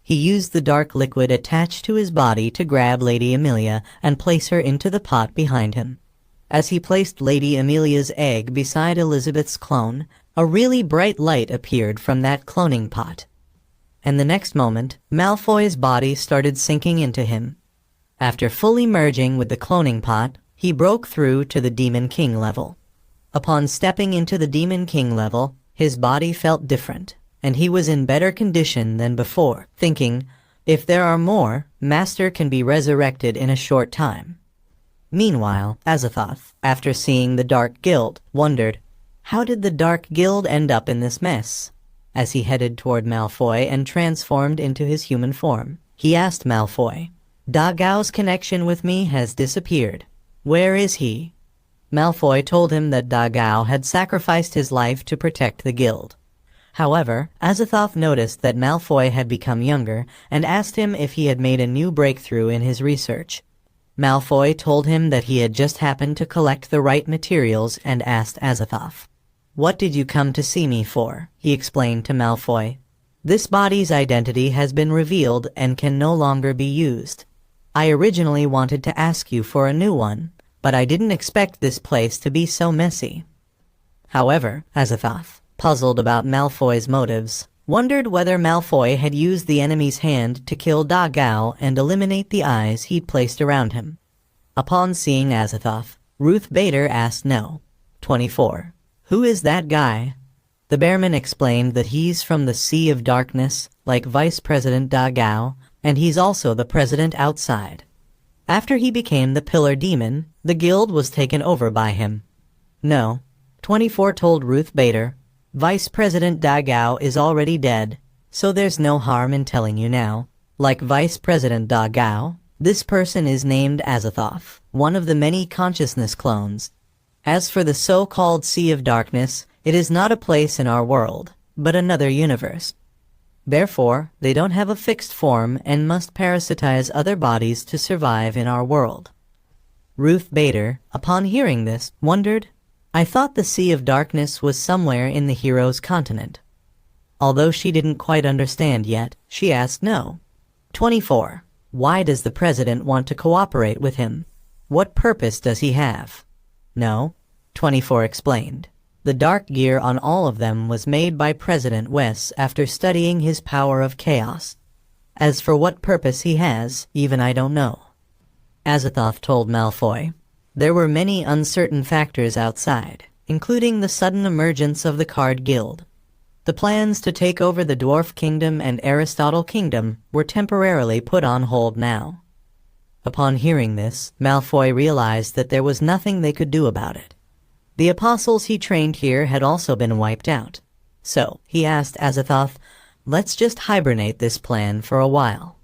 He used the dark liquid attached to his body to grab Lady Amelia and place her into the pot behind him. As he placed Lady Amelia's egg beside Elizabeth's clone, a really bright light appeared from that cloning pot. And the next moment, Malfoy's body started sinking into him. After fully merging with the cloning pot, he broke through to the Demon King level. Upon stepping into the Demon King level, his body felt different, and he was in better condition than before, thinking, if there are more, Master can be resurrected in a short time. Meanwhile, Azathoth, after seeing the Dark Guild, wondered, how did the Dark Guild end up in this mess? As he headed toward Malfoy and transformed into his human form, he asked Malfoy, "Da Gao's connection with me has disappeared. Where is he?" Malfoy told him that Da Gao had sacrificed his life to protect the guild. However, Azathoth noticed that Malfoy had become younger and asked him if he had made a new breakthrough in his research. Malfoy told him that he had just happened to collect the right materials and asked Azathoth, "What did you come to see me for?" He explained to Malfoy, "This body's identity has been revealed and can no longer be used. I originally wanted to ask you for a new one, but I didn't expect this place to be so messy." However, Azathoth, puzzled about Malfoy's motives, wondered whether Malfoy had used the enemy's hand to kill Da Gao and eliminate the eyes he'd placed around him. Upon seeing Azathoth, Ruth Bader asked no. 24. Who is that guy? The Bearman explained that he's from the Sea of Darkness, like Vice President Da Gao, and he's also the president outside. After he became the Pillar Demon, the guild was taken over by him. No. 24 told Ruth Bader, Vice President Da Gao is already dead, so there's no harm in telling you now. Like Vice President Da Gao, this person is named Azathoth, one of the many consciousness clones. As for the so-called Sea of Darkness, it is not a place in our world, but another universe. Therefore, they don't have a fixed form and must parasitize other bodies to survive in our world. Ruth Bader, upon hearing this, wondered, I thought the Sea of Darkness was somewhere in the hero's continent. Although she didn't quite understand yet, she asked no. 24. Why does the president want to cooperate with him? What purpose does he have? No. 24 explained. The dark gear on all of them was made by President Wes after studying his power of chaos. As for what purpose he has, even I don't know. Azathoth told Malfoy, there were many uncertain factors outside, including the sudden emergence of the Card Guild. The plans to take over the Dwarf Kingdom and Aristotle Kingdom were temporarily put on hold now. Upon hearing this, Malfoy realized that there was nothing they could do about it. The apostles he trained here had also been wiped out. So, he asked Azathoth, let's just hibernate this plan for a while.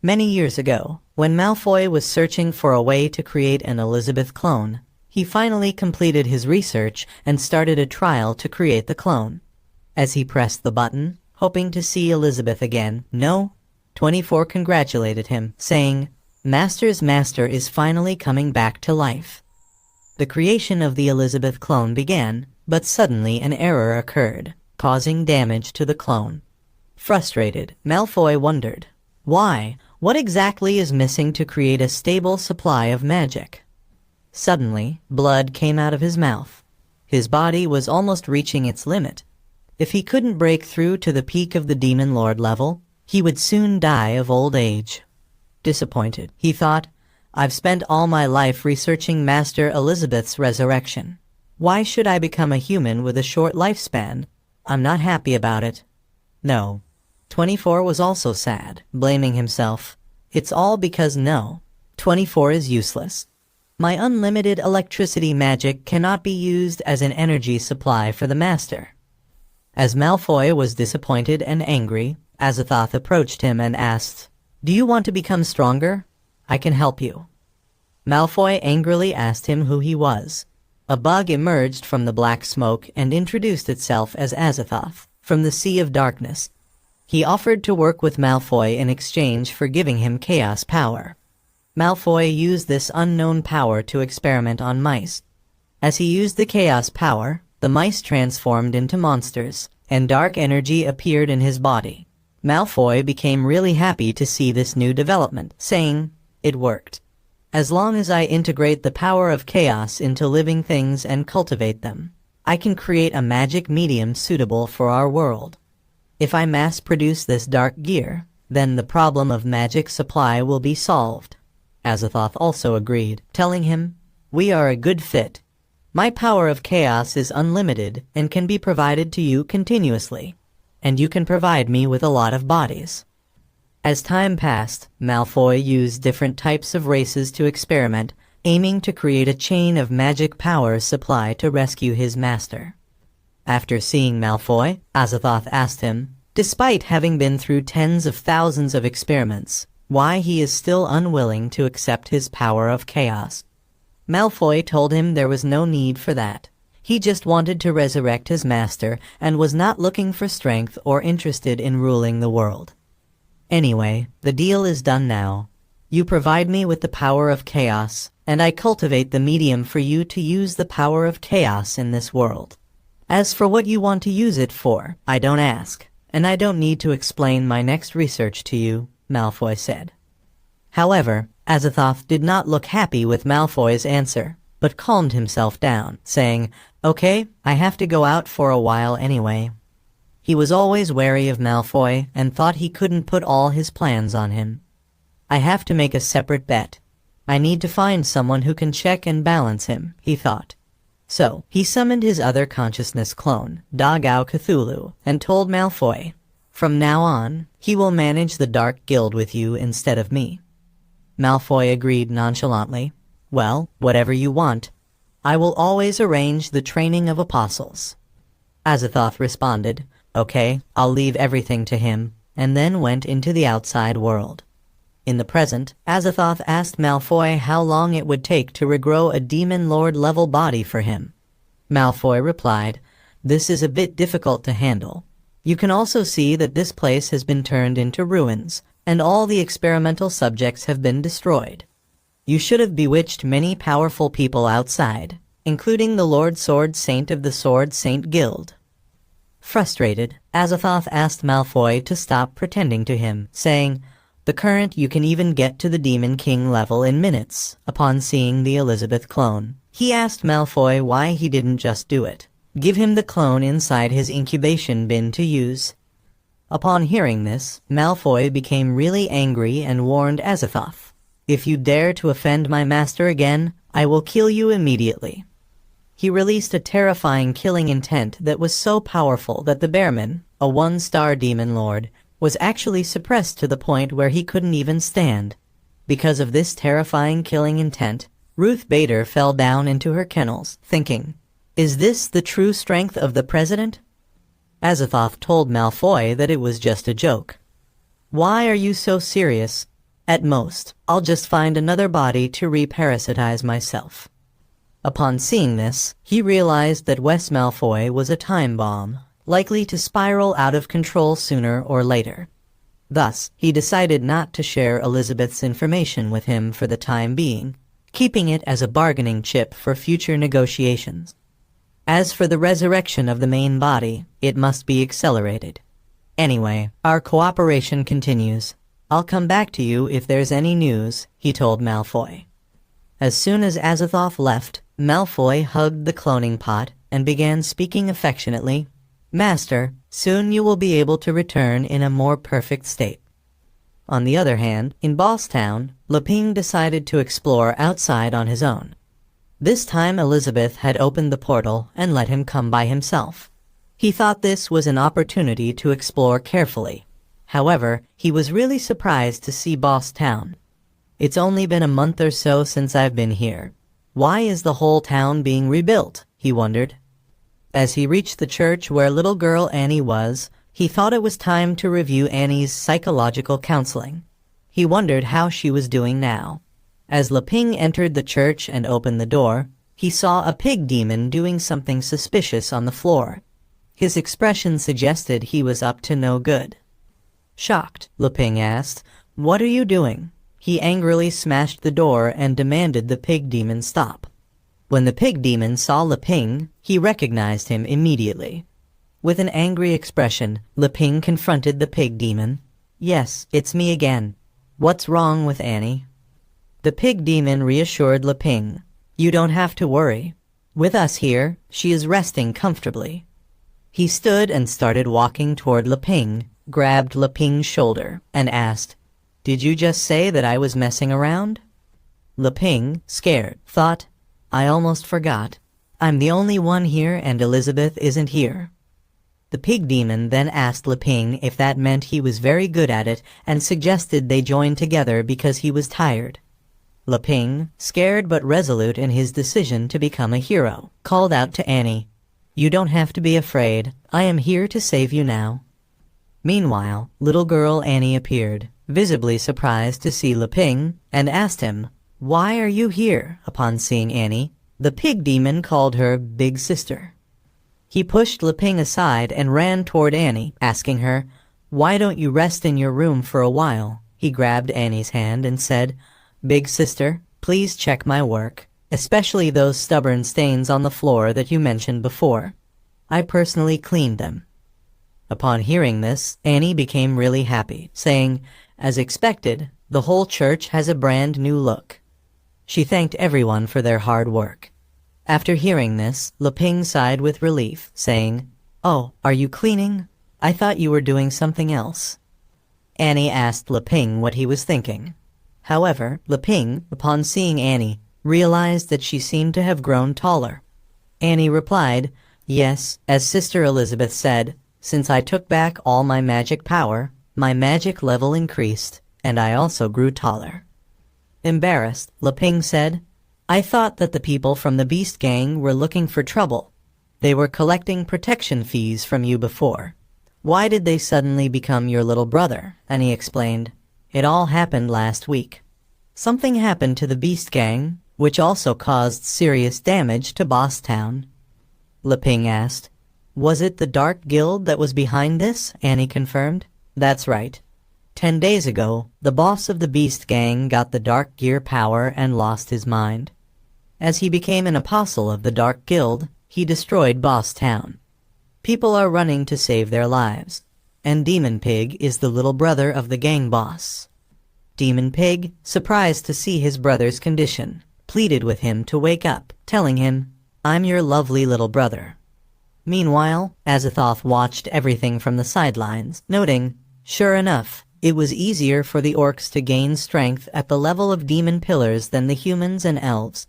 Many years ago, when Malfoy was searching for a way to create an Elizabeth clone, he finally completed his research and started a trial to create the clone. As he pressed the button, hoping to see Elizabeth again, no, 24 congratulated him, saying, Master's master is finally coming back to life. The creation of the Elizabeth clone began, but suddenly an error occurred, causing damage to the clone. Frustrated, Malfoy wondered, why? What exactly is missing to create a stable supply of magic? Suddenly, blood came out of his mouth. His body was almost reaching its limit. If he couldn't break through to the peak of the Demon Lord level, he would soon die of old age. Disappointed, he thought, I've spent all my life researching Master Elizabeth's resurrection. Why should I become a human with a short lifespan? I'm not happy about it. No. 24 was also sad, blaming himself. It's all because no. 24 is useless. My unlimited electricity magic cannot be used as an energy supply for the Master. As Malfoy was disappointed and angry, Azathoth approached him and asked, Do you want to become stronger? I can help you. Malfoy angrily asked him who he was. A bug emerged from the black smoke and introduced itself as Azathoth, from the Sea of Darkness. He offered to work with Malfoy in exchange for giving him chaos power. Malfoy used this unknown power to experiment on mice. As he used the chaos power, the mice transformed into monsters, and dark energy appeared in his body. Malfoy became really happy to see this new development, saying, "It worked. As long as I integrate the power of chaos into living things and cultivate them, I can create a magic medium suitable for our world. If I mass-produce this dark gear, then the problem of magic supply will be solved." Azathoth also agreed, telling him, "We are a good fit. My power of chaos is unlimited and can be provided to you continuously, and you can provide me with a lot of bodies." As time passed, Malfoy used different types of races to experiment, aiming to create a chain of magic power supply to rescue his master. After seeing Malfoy, Azathoth asked him, despite having been through tens of thousands of experiments, why he is still unwilling to accept his power of chaos. Malfoy told him there was no need for that. He just wanted to resurrect his master and was not looking for strength or interested in ruling the world. "Anyway, the deal is done now. You provide me with the power of chaos, and I cultivate the medium for you to use the power of chaos in this world. As for what you want to use it for, I don't ask, and I don't need to explain my next research to you," Malfoy said. However, Azathoth did not look happy with Malfoy's answer, but calmed himself down, saying, "Okay, I have to go out for a while anyway." He was always wary of Malfoy and thought he couldn't put all his plans on him. "I have to make a separate bet. I need to find someone who can check and balance him," he thought. So, he summoned his other consciousness clone, Dagao Cthulhu, and told Malfoy, "From now on, he will manage the Dark Guild with you instead of me." Malfoy agreed nonchalantly. "Well, whatever you want. I will always arrange the training of apostles." Azathoth responded, "Okay, I'll leave everything to him," and then went into the outside world. In the present, Azathoth asked Malfoy how long it would take to regrow a Demon Lord-level body for him. Malfoy replied, "This is a bit difficult to handle. You can also see that this place has been turned into ruins, and all the experimental subjects have been destroyed. You should have bewitched many powerful people outside, including the Lord Sword Saint of the Sword Saint Guild." Frustrated, Azathoth asked Malfoy to stop pretending to him, saying, "The current you can even get to the Demon King level in minutes." Upon seeing the Elizabeth clone, he asked Malfoy why he didn't just do it. Give him the clone inside his incubation bin to use. Upon hearing this, Malfoy became really angry and warned Azathoth, "If you dare to offend my master again, I will kill you immediately." He released a terrifying killing intent that was so powerful that the Bearman, a one-star demon lord, was actually suppressed to the point where he couldn't even stand. Because of this terrifying killing intent, Ruth Bader fell down into her kennels, thinking, "Is this the true strength of the president?" Azathoth told Malfoy that it was just a joke. "Why are you so serious? At most, I'll just find another body to reparasitize myself." Upon seeing this, he realized that Wes Malfoy was a time bomb, likely to spiral out of control sooner or later. Thus, he decided not to share Elizabeth's information with him for the time being, keeping it as a bargaining chip for future negotiations. As for the resurrection of the main body, it must be accelerated. "Anyway, our cooperation continues. I'll come back to you if there's any news," he told Malfoy. As soon as Azathoth left, Malfoy hugged the cloning pot and began speaking affectionately, "Master, soon you will be able to return in a more perfect state." On the other hand, in Bosstown, Leping decided to explore outside on his own. This time Elizabeth had opened the portal and let him come by himself. He thought this was an opportunity to explore carefully. However, he was really surprised to see Bosstown. "It's only been a month or so since I've been here. Why is the whole town being rebuilt?" he wondered. As he reached the church where little girl Annie was, he thought it was time to review Annie's psychological counseling. He wondered how she was doing now. As Leping entered the church and opened the door, he saw a pig demon doing something suspicious on the floor. His expression suggested he was up to no good. Shocked, Leping asked, "What are you doing?" He angrily smashed the door and demanded the pig demon stop. When the pig demon saw Leping, he recognized him immediately. With an angry expression, Leping confronted the pig demon. "Yes, it's me again. What's wrong with Annie?" The pig demon reassured Leping. "You don't have to worry. With us here, she is resting comfortably." He stood and started walking toward Leping, grabbed Leping's shoulder, and asked, "Did you just say that I was messing around?" Leping, scared, thought, "I almost forgot. I'm the only one here and Elizabeth isn't here." The pig demon then asked Leping if that meant he was very good at it and suggested they join together because he was tired. Leping, scared but resolute in his decision to become a hero, called out to Annie, "You don't have to be afraid. I am here to save you now." Meanwhile, little girl Annie appeared, visibly surprised to see Leping, and asked him, "Why are you here?" Upon seeing Annie, the pig demon called her Big Sister. He pushed Leping aside and ran toward Annie, asking her, "Why don't you rest in your room for a while?" He grabbed Annie's hand and said, "Big Sister, please check my work, especially those stubborn stains on the floor that you mentioned before. I personally cleaned them." Upon hearing this, Annie became really happy, saying, "As expected, the whole church has a brand new look." She thanked everyone for their hard work. After hearing this, Leping sighed with relief, saying, "Oh, are you cleaning? I thought you were doing something else." Annie asked Leping what he was thinking. However, Leping, upon seeing Annie, realized that she seemed to have grown taller. Annie replied, "Yes, as Sister Elizabeth said, since I took back all my magic power, my magic level increased, and I also grew taller." Embarrassed, Leping said, "I thought that the people from the Beast Gang were looking for trouble. They were collecting protection fees from you before. Why did they suddenly become your little brother?" And he explained, "It all happened last week. Something happened to the Beast Gang, which also caused serious damage to Boss Town." Leping asked, "Was it the Dark Guild that was behind this?" Annie confirmed, "That's right. 10 days ago, the boss of the Beast Gang got the Dark Gear power and lost his mind. As he became an apostle of the Dark Guild, he destroyed Boss Town. People are running to save their lives, and Demon Pig is the little brother of the gang boss." Demon Pig, surprised to see his brother's condition, pleaded with him to wake up, telling him, "I'm your lovely little brother." Meanwhile, Azathoth watched everything from the sidelines, noting, "Sure enough, it was easier for the orcs to gain strength at the level of demon pillars than the humans and elves.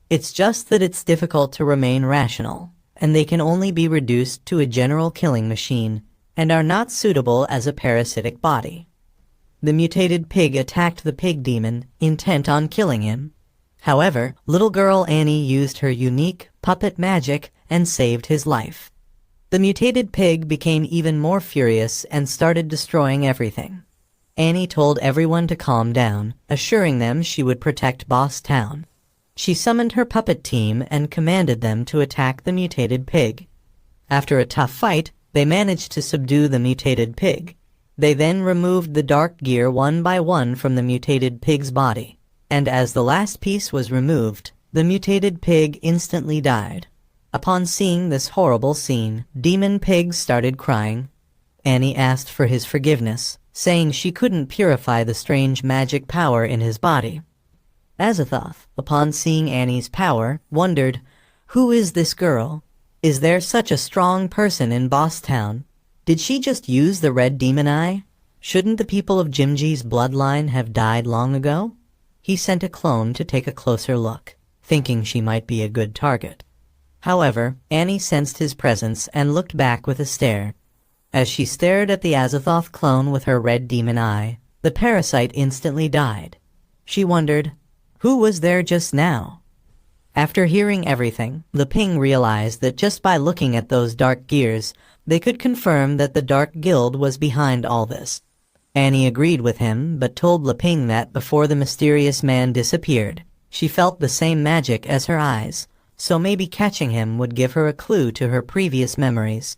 It's just that it's difficult to remain rational, and they can only be reduced to a general killing machine, and are not suitable as a parasitic body." The mutated pig attacked the pig demon, intent on killing him. However, little girl Annie used her unique puppet magic and saved his life. The mutated pig became even more furious and started destroying everything. Annie told everyone to calm down, assuring them she would protect Boss Town. She summoned her puppet team and commanded them to attack the mutated pig. After a tough fight, they managed to subdue the mutated pig. They then removed the dark gear one by one from the mutated pig's body, and as the last piece was removed, the mutated pig instantly died. Upon seeing this horrible scene, Demon Pig started crying. Annie asked for his forgiveness, saying she couldn't purify the strange magic power in his body. Azathoth, upon seeing Annie's power, wondered, "Who is this girl? Is there such a strong person in Boss Town? Did she just use the red demon eye? Shouldn't the people of Jimji's bloodline have died long ago?" He sent a clone to take a closer look, thinking she might be a good target. However, Annie sensed his presence and looked back with a stare. As she stared at the Azathoth clone with her red demon eye, the parasite instantly died. She wondered, who was there just now? After hearing everything, Leping realized that just by looking at those dark gears, they could confirm that the Dark Guild was behind all this. Annie agreed with him, but told Leping that before the mysterious man disappeared, she felt the same magic as her eyes, so maybe catching him would give her a clue to her previous memories.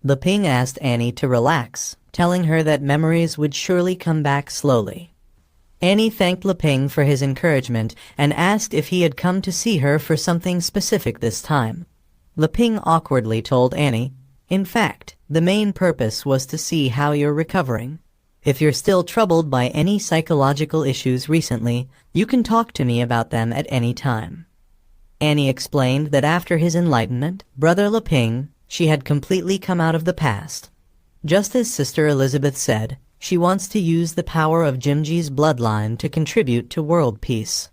Leping asked Annie to relax, telling her that memories would surely come back slowly. Annie thanked Leping for his encouragement and asked if he had come to see her for something specific this time. Leping awkwardly told Annie, "In fact, the main purpose was to see how you're recovering. If you're still troubled by any psychological issues recently, you can talk to me about them at any time." Annie explained that after his enlightenment, Brother Leping, she had completely come out of the past. Just as Sister Elizabeth said, she wants to use the power of Jimji's bloodline to contribute to world peace.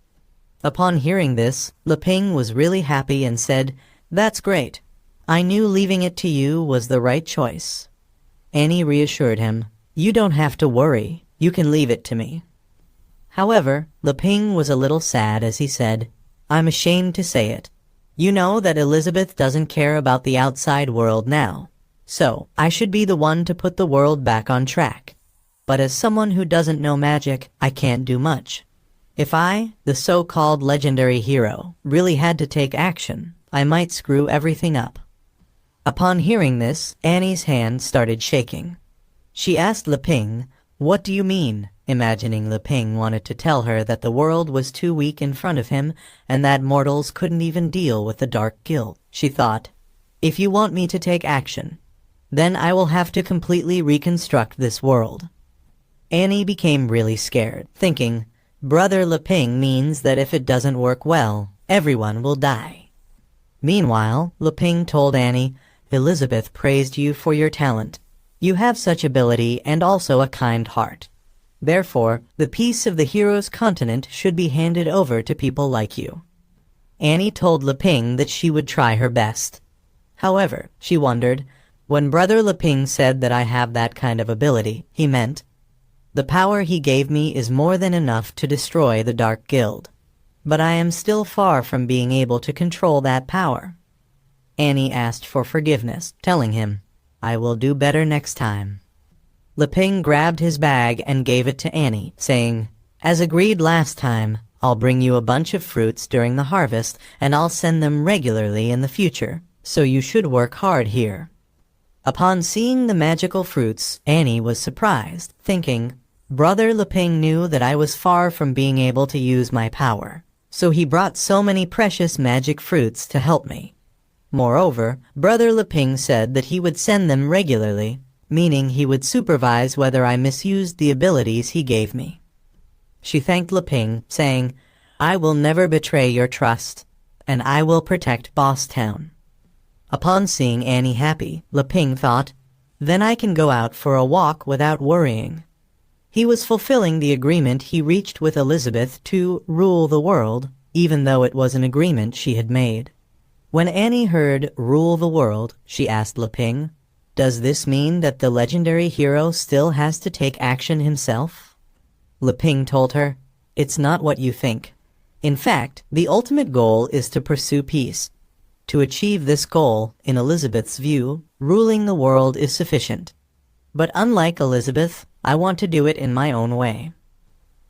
Upon hearing this, Leping was really happy and said, "That's great. I knew leaving it to you was the right choice." Annie reassured him, "You don't have to worry. You can leave it to me." However, Leping was a little sad as he said, "I'm ashamed to say it. You know that Elizabeth doesn't care about the outside world now. So, I should be the one to put the world back on track. But as someone who doesn't know magic, I can't do much. If I, the so-called legendary hero, really had to take action, I might screw everything up." Upon hearing this, Annie's hand started shaking. She asked Leping, "What do you mean?" imagining Leping wanted to tell her that the world was too weak in front of him and that mortals couldn't even deal with the Dark Guild. She thought, "If you want me to take action, then I will have to completely reconstruct this world." Annie became really scared, thinking, Brother Leping means that if it doesn't work well, everyone will die. Meanwhile, Leping told Annie, "Elizabeth praised you for your talent. You have such ability and also a kind heart. Therefore, the peace of the hero's continent should be handed over to people like you." Annie told Leping that she would try her best. However, she wondered, when Brother Leping said that I have that kind of ability, he meant, "The power he gave me is more than enough to destroy the Dark Guild. But I am still far from being able to control that power." Annie asked for forgiveness, telling him, "I will do better next time." Leping grabbed his bag and gave it to Annie, saying, "As agreed last time, I'll bring you a bunch of fruits during the harvest and I'll send them regularly in the future, so you should work hard here." Upon seeing the magical fruits, Annie was surprised, thinking, Brother Leping knew that I was far from being able to use my power, so he brought so many precious magic fruits to help me. Moreover, Brother Leping said that he would send them regularly, meaning he would supervise whether I misused the abilities he gave me. She thanked Leping, saying, "I will never betray your trust, and I will protect Boss Town." Upon seeing Annie happy, Leping thought, "Then I can go out for a walk without worrying." He was fulfilling the agreement he reached with Elizabeth to rule the world, even though it was an agreement she had made. When Annie heard "rule the world," she asked Leping, "Does this mean that the legendary hero still has to take action himself?" Leping told her, "It's not what you think. In fact, the ultimate goal is to pursue peace. To achieve this goal, in Elizabeth's view, ruling the world is sufficient. But unlike Elizabeth, I want to do it in my own way."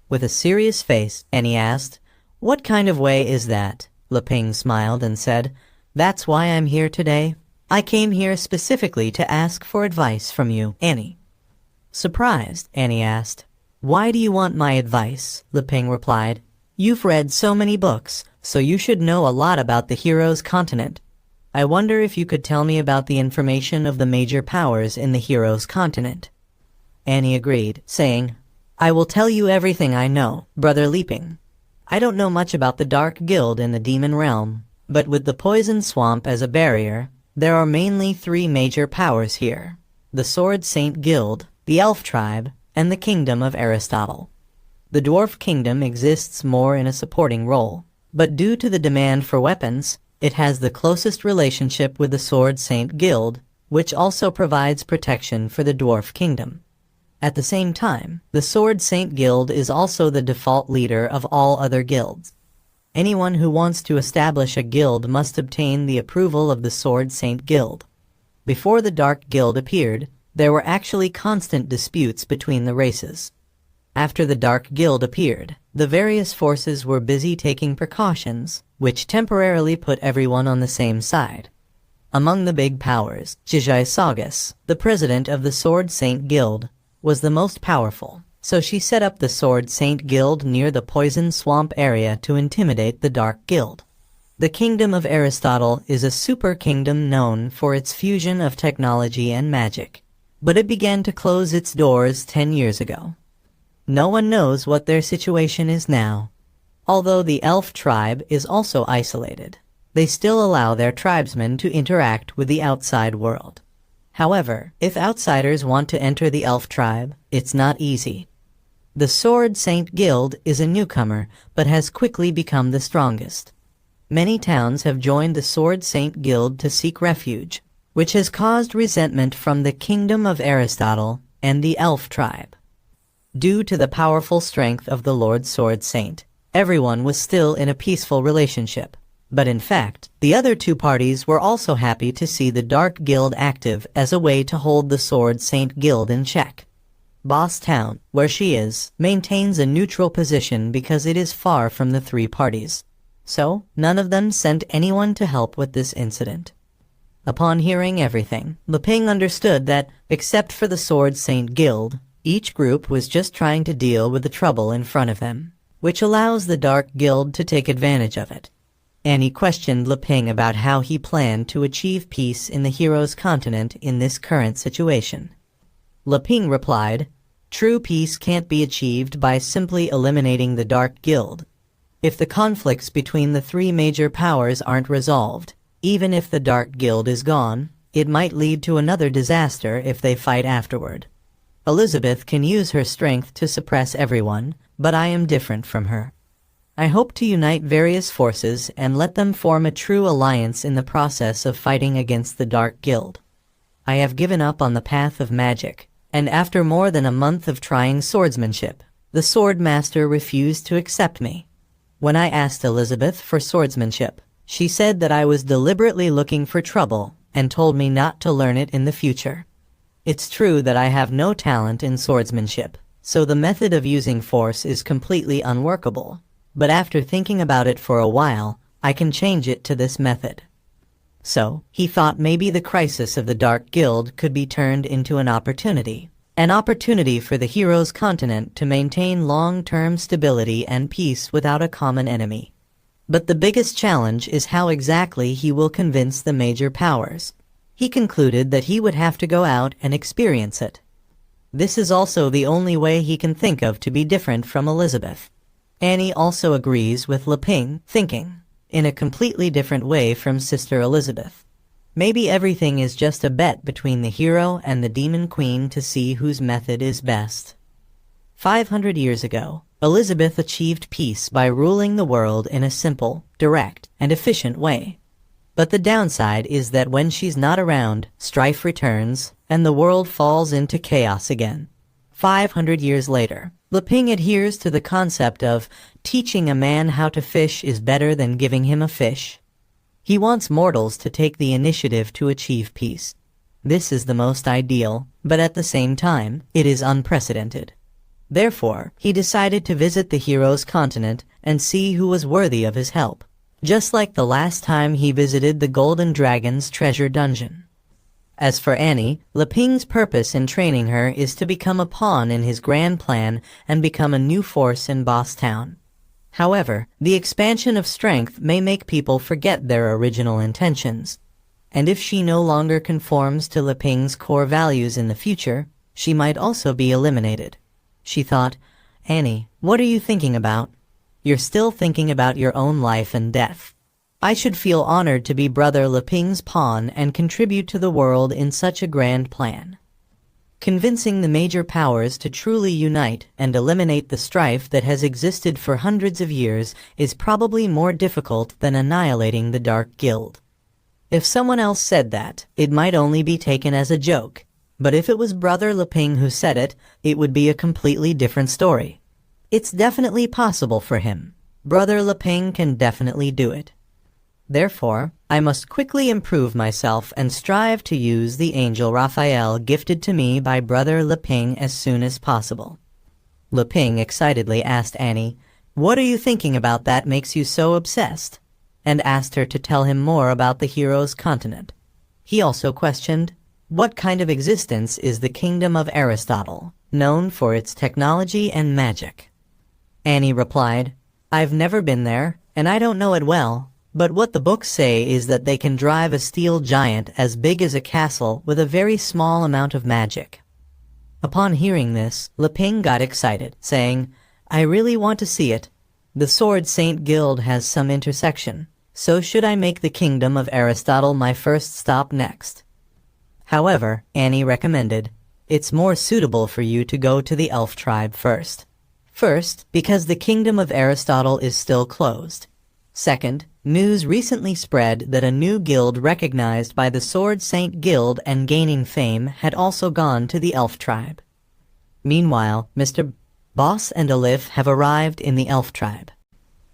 With a serious face, Annie asked, "What kind of way is that?" Leping smiled and said, "That's why I'm here today. I came here specifically to ask for advice from you, Annie." Surprised, Annie asked, "Why do you want my advice?" Leping replied, "You've read so many books, so you should know a lot about the hero's continent. I wonder if you could tell me about the information of the major powers in the hero's continent." Annie agreed, saying, "I will tell you everything I know, Brother Leping. I don't know much about the Dark Guild in the Demon Realm, but with the Poison Swamp as a barrier, there are mainly 3 major powers here: the Sword Saint Guild, the Elf Tribe, and the Kingdom of Aristotle. The Dwarf Kingdom exists more in a supporting role, but due to the demand for weapons, it has the closest relationship with the Sword Saint Guild, which also provides protection for the Dwarf Kingdom. At the same time, the Sword Saint Guild is also the default leader of all other guilds. Anyone who wants to establish a guild must obtain the approval of the Sword Saint Guild. Before the Dark Guild appeared, there were actually constant disputes between the races. After the Dark Guild appeared, the various forces were busy taking precautions, which temporarily put everyone on the same side. Among the big powers, Jijai Sagas, the president of the Sword Saint Guild, was the most powerful, so she set up the Sword Saint Guild near the Poison Swamp area to intimidate the Dark Guild. The Kingdom of Aristotle is a super kingdom known for its fusion of technology and magic, but it began to close its doors 10 years ago. No one knows what their situation is now. Although the elf tribe is also isolated, they still allow their tribesmen to interact with the outside world. However, if outsiders want to enter the elf tribe, it's not easy. The Sword Saint Guild is a newcomer, but has quickly become the strongest. Many towns have joined the Sword Saint Guild to seek refuge, which has caused resentment from the Kingdom of Aristotle and the elf tribe. Due to the powerful strength of the Lord Sword Saint, everyone was still in a peaceful relationship. But in fact, the other two parties were also happy to see the Dark Guild active as a way to hold the Sword Saint Guild in check. Boss Town, where she is, maintains a neutral position because it is far from the three parties. So, none of them sent anyone to help with this incident. Upon hearing everything, Leping understood that, except for the Sword Saint Guild, each group was just trying to deal with the trouble in front of them, which allows the Dark Guild to take advantage of it. Annie questioned Leping about how he planned to achieve peace in the hero's continent in this current situation. Leping replied, "True peace can't be achieved by simply eliminating the Dark Guild. If the conflicts between the three major powers aren't resolved, even if the Dark Guild is gone, it might lead to another disaster if they fight afterward. Elizabeth can use her strength to suppress everyone, but I am different from her. I hope to unite various forces and let them form a true alliance in the process of fighting against the Dark Guild. I have given up on the path of magic, and after more than a month of trying swordsmanship, the Sword Master refused to accept me. When I asked Elizabeth for swordsmanship, she said that I was deliberately looking for trouble and told me not to learn it in the future. It's true that I have no talent in swordsmanship, so the method of using force is completely unworkable. But after thinking about it for a while, I can change it to this method." So, he thought maybe the crisis of the Dark Guild could be turned into an opportunity for the hero's continent to maintain long-term stability and peace without a common enemy. But the biggest challenge is how exactly he will convince the major powers. He concluded that he would have to go out and experience it. This is also the only way he can think of to be different from Elizabeth. Annie also agrees with Leping, thinking in a completely different way from Sister Elizabeth. Maybe everything is just a bet between the hero and the Demon Queen to see whose method is best. 500 years ago, Elizabeth achieved peace by ruling the world in a simple, direct, and efficient way. But the downside is that when she's not around, strife returns, and the world falls into chaos again. 500 years later, Leping adheres to the concept of teaching a man how to fish is better than giving him a fish. He wants mortals to take the initiative to achieve peace. This is the most ideal, but at the same time, it is unprecedented. Therefore, he decided to visit the hero's continent and see who was worthy of his help, just like the last time he visited the Golden Dragon's treasure dungeon. As for Annie, Leping's purpose in training her is to become a pawn in his grand plan and become a new force in Boss Town. However, the expansion of strength may make people forget their original intentions. And if she no longer conforms to Leping's core values in the future, she might also be eliminated. She thought, "Annie, what are you thinking about? You're still thinking about your own life and death. I should feel honored to be Brother Leping's pawn and contribute to the world in such a grand plan." Convincing the major powers to truly unite and eliminate the strife that has existed for hundreds of years is probably more difficult than annihilating the Dark Guild. If someone else said that, it might only be taken as a joke, but if it was Brother Leping who said it, it would be a completely different story. It's definitely possible for him. Brother Leping can definitely do it. Therefore, I must quickly improve myself and strive to use the angel Raphael gifted to me by Brother Leping as soon as possible. Leping excitedly asked Annie, "What are you thinking about that makes you so obsessed?" and asked her to tell him more about the hero's continent. He also questioned, what kind of existence is the kingdom of Aristotle, known for its technology and magic? Annie replied, I've never been there, and I don't know it well, but what the books say is that they can drive a steel giant as big as a castle with a very small amount of magic. Upon hearing this, Leping got excited, saying, I really want to see it. The Sword Saint Guild has some intersection, so should I make the kingdom of Aristotle my first stop next? However, Annie recommended, it's more suitable for you to go to the elf tribe first. First, because the kingdom of Aristotle is still closed. Second, news recently spread that a new guild recognized by the Sword Saint Guild and gaining fame had also gone to the elf tribe. Meanwhile, Mr. Boss and Alif have arrived in the elf tribe.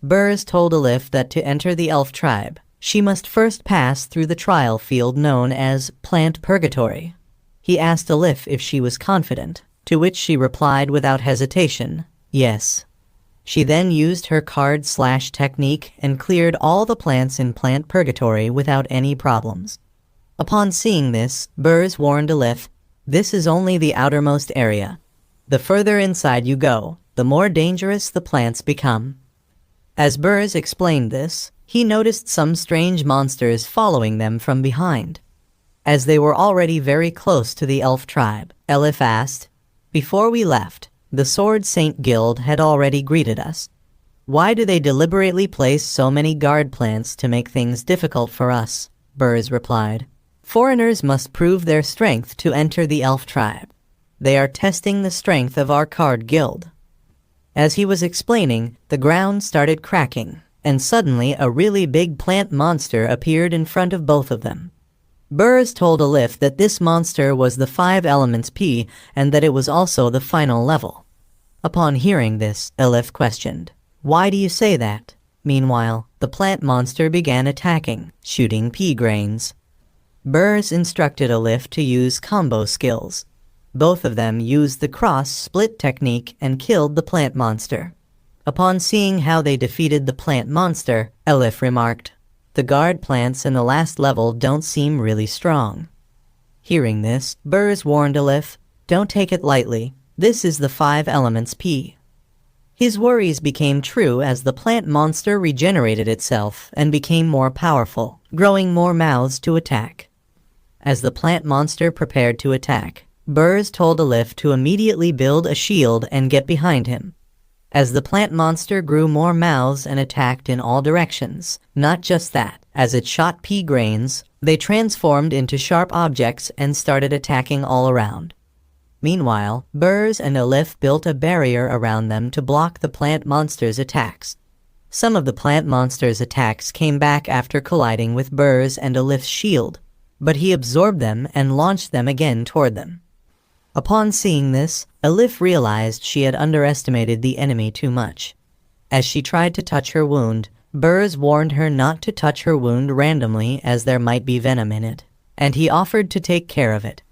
Burrs told Alif that to enter the elf tribe, she must first pass through the trial field known as Plant Purgatory. He asked Alif if she was confident, to which she replied without hesitation, yes. She then used her card/slash technique and cleared all the plants in Plant Purgatory without any problems. Upon seeing this, Burrs warned Alif, this is only the outermost area. The further inside you go, the more dangerous the plants become. As Burrs explained this, he noticed some strange monsters following them from behind. As they were already very close to the elf tribe, Alif asked, before we left, the Sword Saint Guild had already greeted us. Why do they deliberately place so many guard plants to make things difficult for us? Burrs replied. Foreigners must prove their strength to enter the elf tribe. They are testing the strength of our card guild. As he was explaining, the ground started cracking, and suddenly a really big plant monster appeared in front of both of them. Burrs told Alif that this monster was the 5 Elements P and that it was also the final level. Upon hearing this, Alif questioned, why do you say that? Meanwhile, the plant monster began attacking, shooting pea grains. Burrs instructed Alif to use combo skills. Both of them used the cross-split technique and killed the plant monster. Upon seeing how they defeated the plant monster, Alif remarked, the guard plants in the last level don't seem really strong. Hearing this, Burrs warned Alif, don't take it lightly. This is the 5 Elements P. His worries became true as the plant monster regenerated itself and became more powerful, growing more mouths to attack. As the plant monster prepared to attack, Burrs told Alif to immediately build a shield and get behind him. As the plant monster grew more mouths and attacked in all directions, not just that, as it shot pea grains, they transformed into sharp objects and started attacking all around. Meanwhile, Burrs and Alif built a barrier around them to block the plant monster's attacks. Some of the plant monster's attacks came back after colliding with Burrs and Alif's shield, but he absorbed them and launched them again toward them. Upon seeing this, Alif realized she had underestimated the enemy too much. As she tried to touch her wound, Burrs warned her not to touch her wound randomly as there might be venom in it, and he offered to take care of it.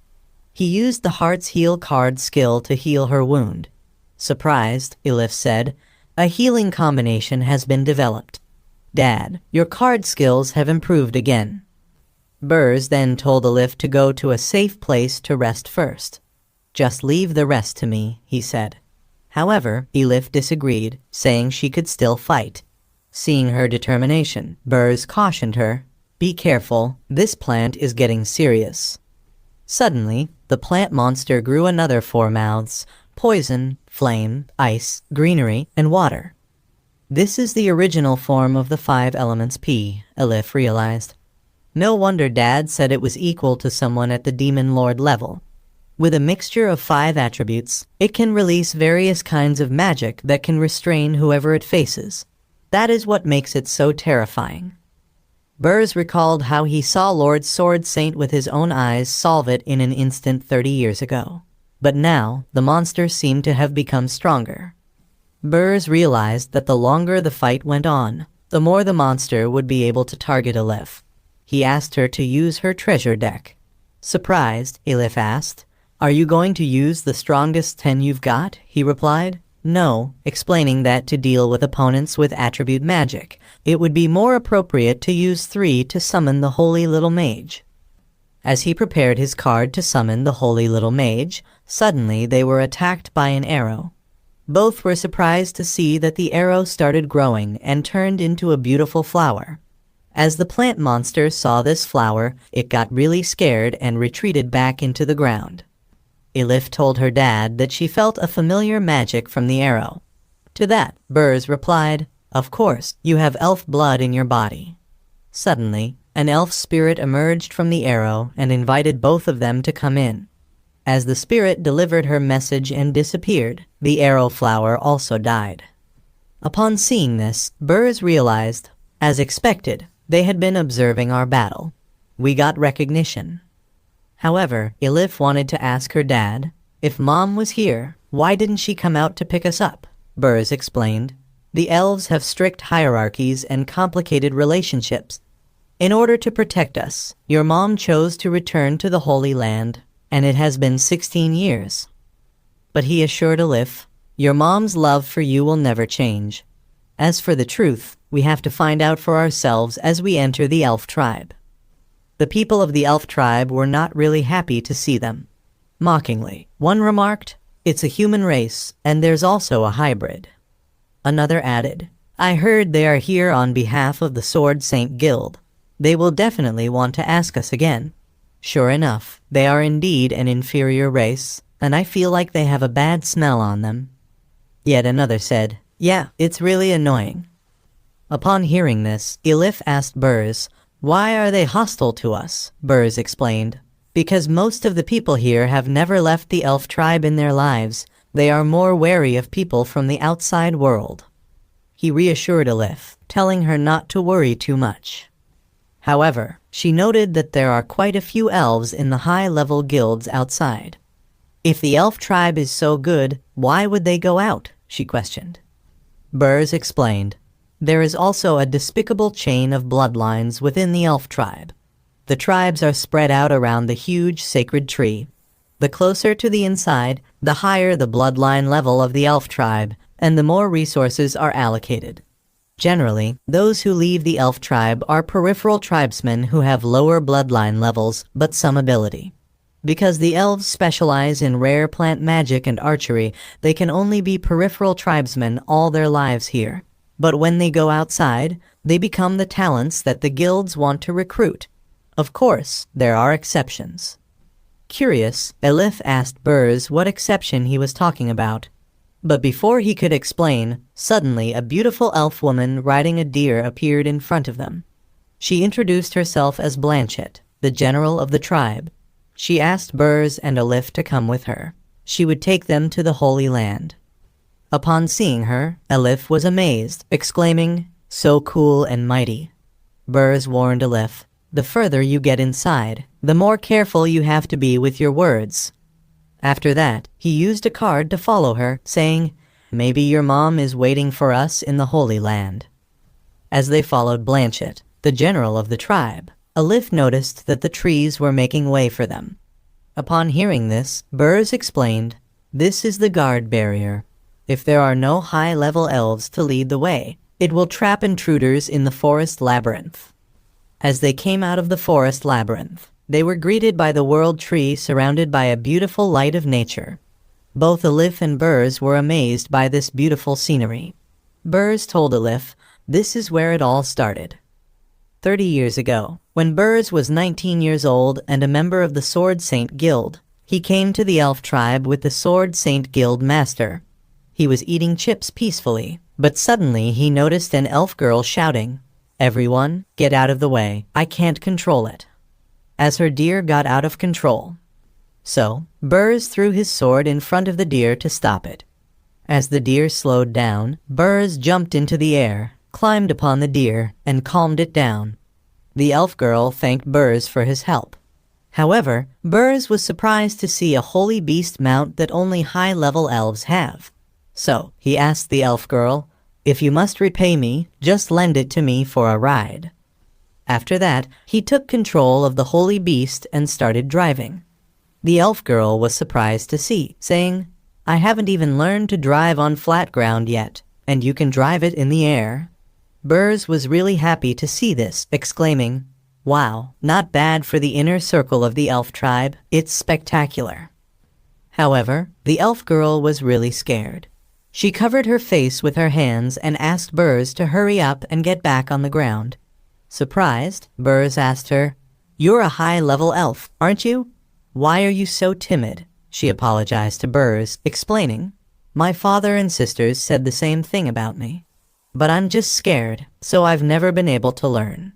He used the Heart's Heal card skill to heal her wound. Surprised, Alif said, a healing combination has been developed. Dad, your card skills have improved again. Burrs then told Alif to go to a safe place to rest first. Just leave the rest to me, he said. However, Alif disagreed, saying she could still fight. Seeing her determination, Burrs cautioned her, be careful, this plant is getting serious. Suddenly, the plant monster grew another 4 mouths, poison, flame, ice, greenery, and water. This is the original form of the 5 Elements P, Alif realized. No wonder Dad said it was equal to someone at the Demon Lord level. With a mixture of 5 attributes, it can release various kinds of magic that can restrain whoever it faces. That is what makes it so terrifying. Burrs recalled how he saw Lord Sword Saint with his own eyes solve it in an instant 30 years ago. But now, the monster seemed to have become stronger. Burrs realized that the longer the fight went on, the more the monster would be able to target Alif. He asked her to use her treasure deck. Surprised, Alif asked, are you going to use the strongest 10 you've got? He replied, no, explaining that to deal with opponents with attribute magic, it would be more appropriate to use 3 to summon the Holy Little Mage. As he prepared his card to summon the holy little mage, suddenly they were attacked by an arrow. Both were surprised to see that the arrow started growing and turned into a beautiful flower. As the plant monster saw this flower, it got really scared and retreated back into the ground. Elif told her dad that she felt a familiar magic from the arrow. To that, Burrs replied, "Of course, you have elf blood in your body." Suddenly, an elf spirit emerged from the arrow and invited both of them to come in. As the spirit delivered her message and disappeared, the arrow flower also died. Upon seeing this, Burrs realized, as expected, they had been observing our battle. We got recognition. However, Elif wanted to ask her dad, if Mom was here, why didn't she come out to pick us up? Burrs explained, the elves have strict hierarchies and complicated relationships. In order to protect us, your mom chose to return to the Holy Land, and it has been 16 years. But he assured Elif, your mom's love for you will never change. As for the truth, we have to find out for ourselves as we enter the elf tribe. The people of the elf tribe were not really happy to see them. Mockingly, one remarked, it's a human race, and there's also a hybrid. Another added, I heard they are here on behalf of the Sword Saint Guild. They will definitely want to ask us again. Sure enough, they are indeed an inferior race, and I feel like they have a bad smell on them. Yet another said, yeah, it's really annoying. Upon hearing this, Elif asked Burrs, why are they hostile to us? Burrs explained, because most of the people here have never left the elf tribe in their lives. They are more wary of people from the outside world. He reassured Elif, telling her not to worry too much. However, she noted that there are quite a few elves in the high-level guilds outside. If the elf tribe is so good, why would they go out? She questioned. Burrs explained, there is also a despicable chain of bloodlines within the elf tribe. The tribes are spread out around the huge sacred tree. The closer to the inside, the higher the bloodline level of the elf tribe, and the more resources are allocated. Generally, those who leave the elf tribe are peripheral tribesmen who have lower bloodline levels but some ability. Because the elves specialize in rare plant magic and archery, they can only be peripheral tribesmen all their lives here. But when they go outside, they become the talents that the guilds want to recruit. Of course, there are exceptions. Curious, Elif asked Burrs what exception he was talking about. But before he could explain, suddenly a beautiful elf woman riding a deer appeared in front of them. She introduced herself as Blanchett, the general of the tribe. She asked Burrs and Elif to come with her. She would take them to the Holy Land. Upon seeing her, Elif was amazed, exclaiming, so cool and mighty. Burrs warned Elif, the further you get inside, the more careful you have to be with your words. After that, he used a card to follow her, saying, maybe your mom is waiting for us in the Holy Land. As they followed Blanchett, the general of the tribe, Elif noticed that the trees were making way for them. Upon hearing this, Burrs explained, this is the guard barrier. If there are no high-level elves to lead the way, it will trap intruders in the forest labyrinth. As they came out of the forest labyrinth, they were greeted by the world tree surrounded by a beautiful light of nature. Both Elif and Burrs were amazed by this beautiful scenery. Burrs told Elif, this is where it all started. 30 years ago, when Burrs was 19 years old and a member of the Sword Saint Guild, he came to the elf tribe with the Sword Saint Guild master. He was eating chips peacefully, but suddenly he noticed an elf girl shouting, everyone, get out of the way, I can't control it. As her deer got out of control. So, Burrs threw his sword in front of the deer to stop it. As the deer slowed down, Burrs jumped into the air, climbed upon the deer, and calmed it down. The elf girl thanked Burrs for his help. However, Burrs was surprised to see a holy beast mount that only high-level elves have. So, he asked the elf girl, if you must repay me, just lend it to me for a ride. After that, he took control of the holy beast and started driving. The elf girl was surprised to see, saying, I haven't even learned to drive on flat ground yet, and you can drive it in the air. Burrs was really happy to see this, exclaiming, Wow, not bad for the inner circle of the elf tribe. It's spectacular. However, the elf girl was really scared. She covered her face with her hands and asked Burrs to hurry up and get back on the ground. Surprised, Burrs asked her, "You're a high-level elf, aren't you? Why are you so timid?" She apologized to Burrs, explaining, "My father and sisters said the same thing about me. But I'm just scared, so I've never been able to learn."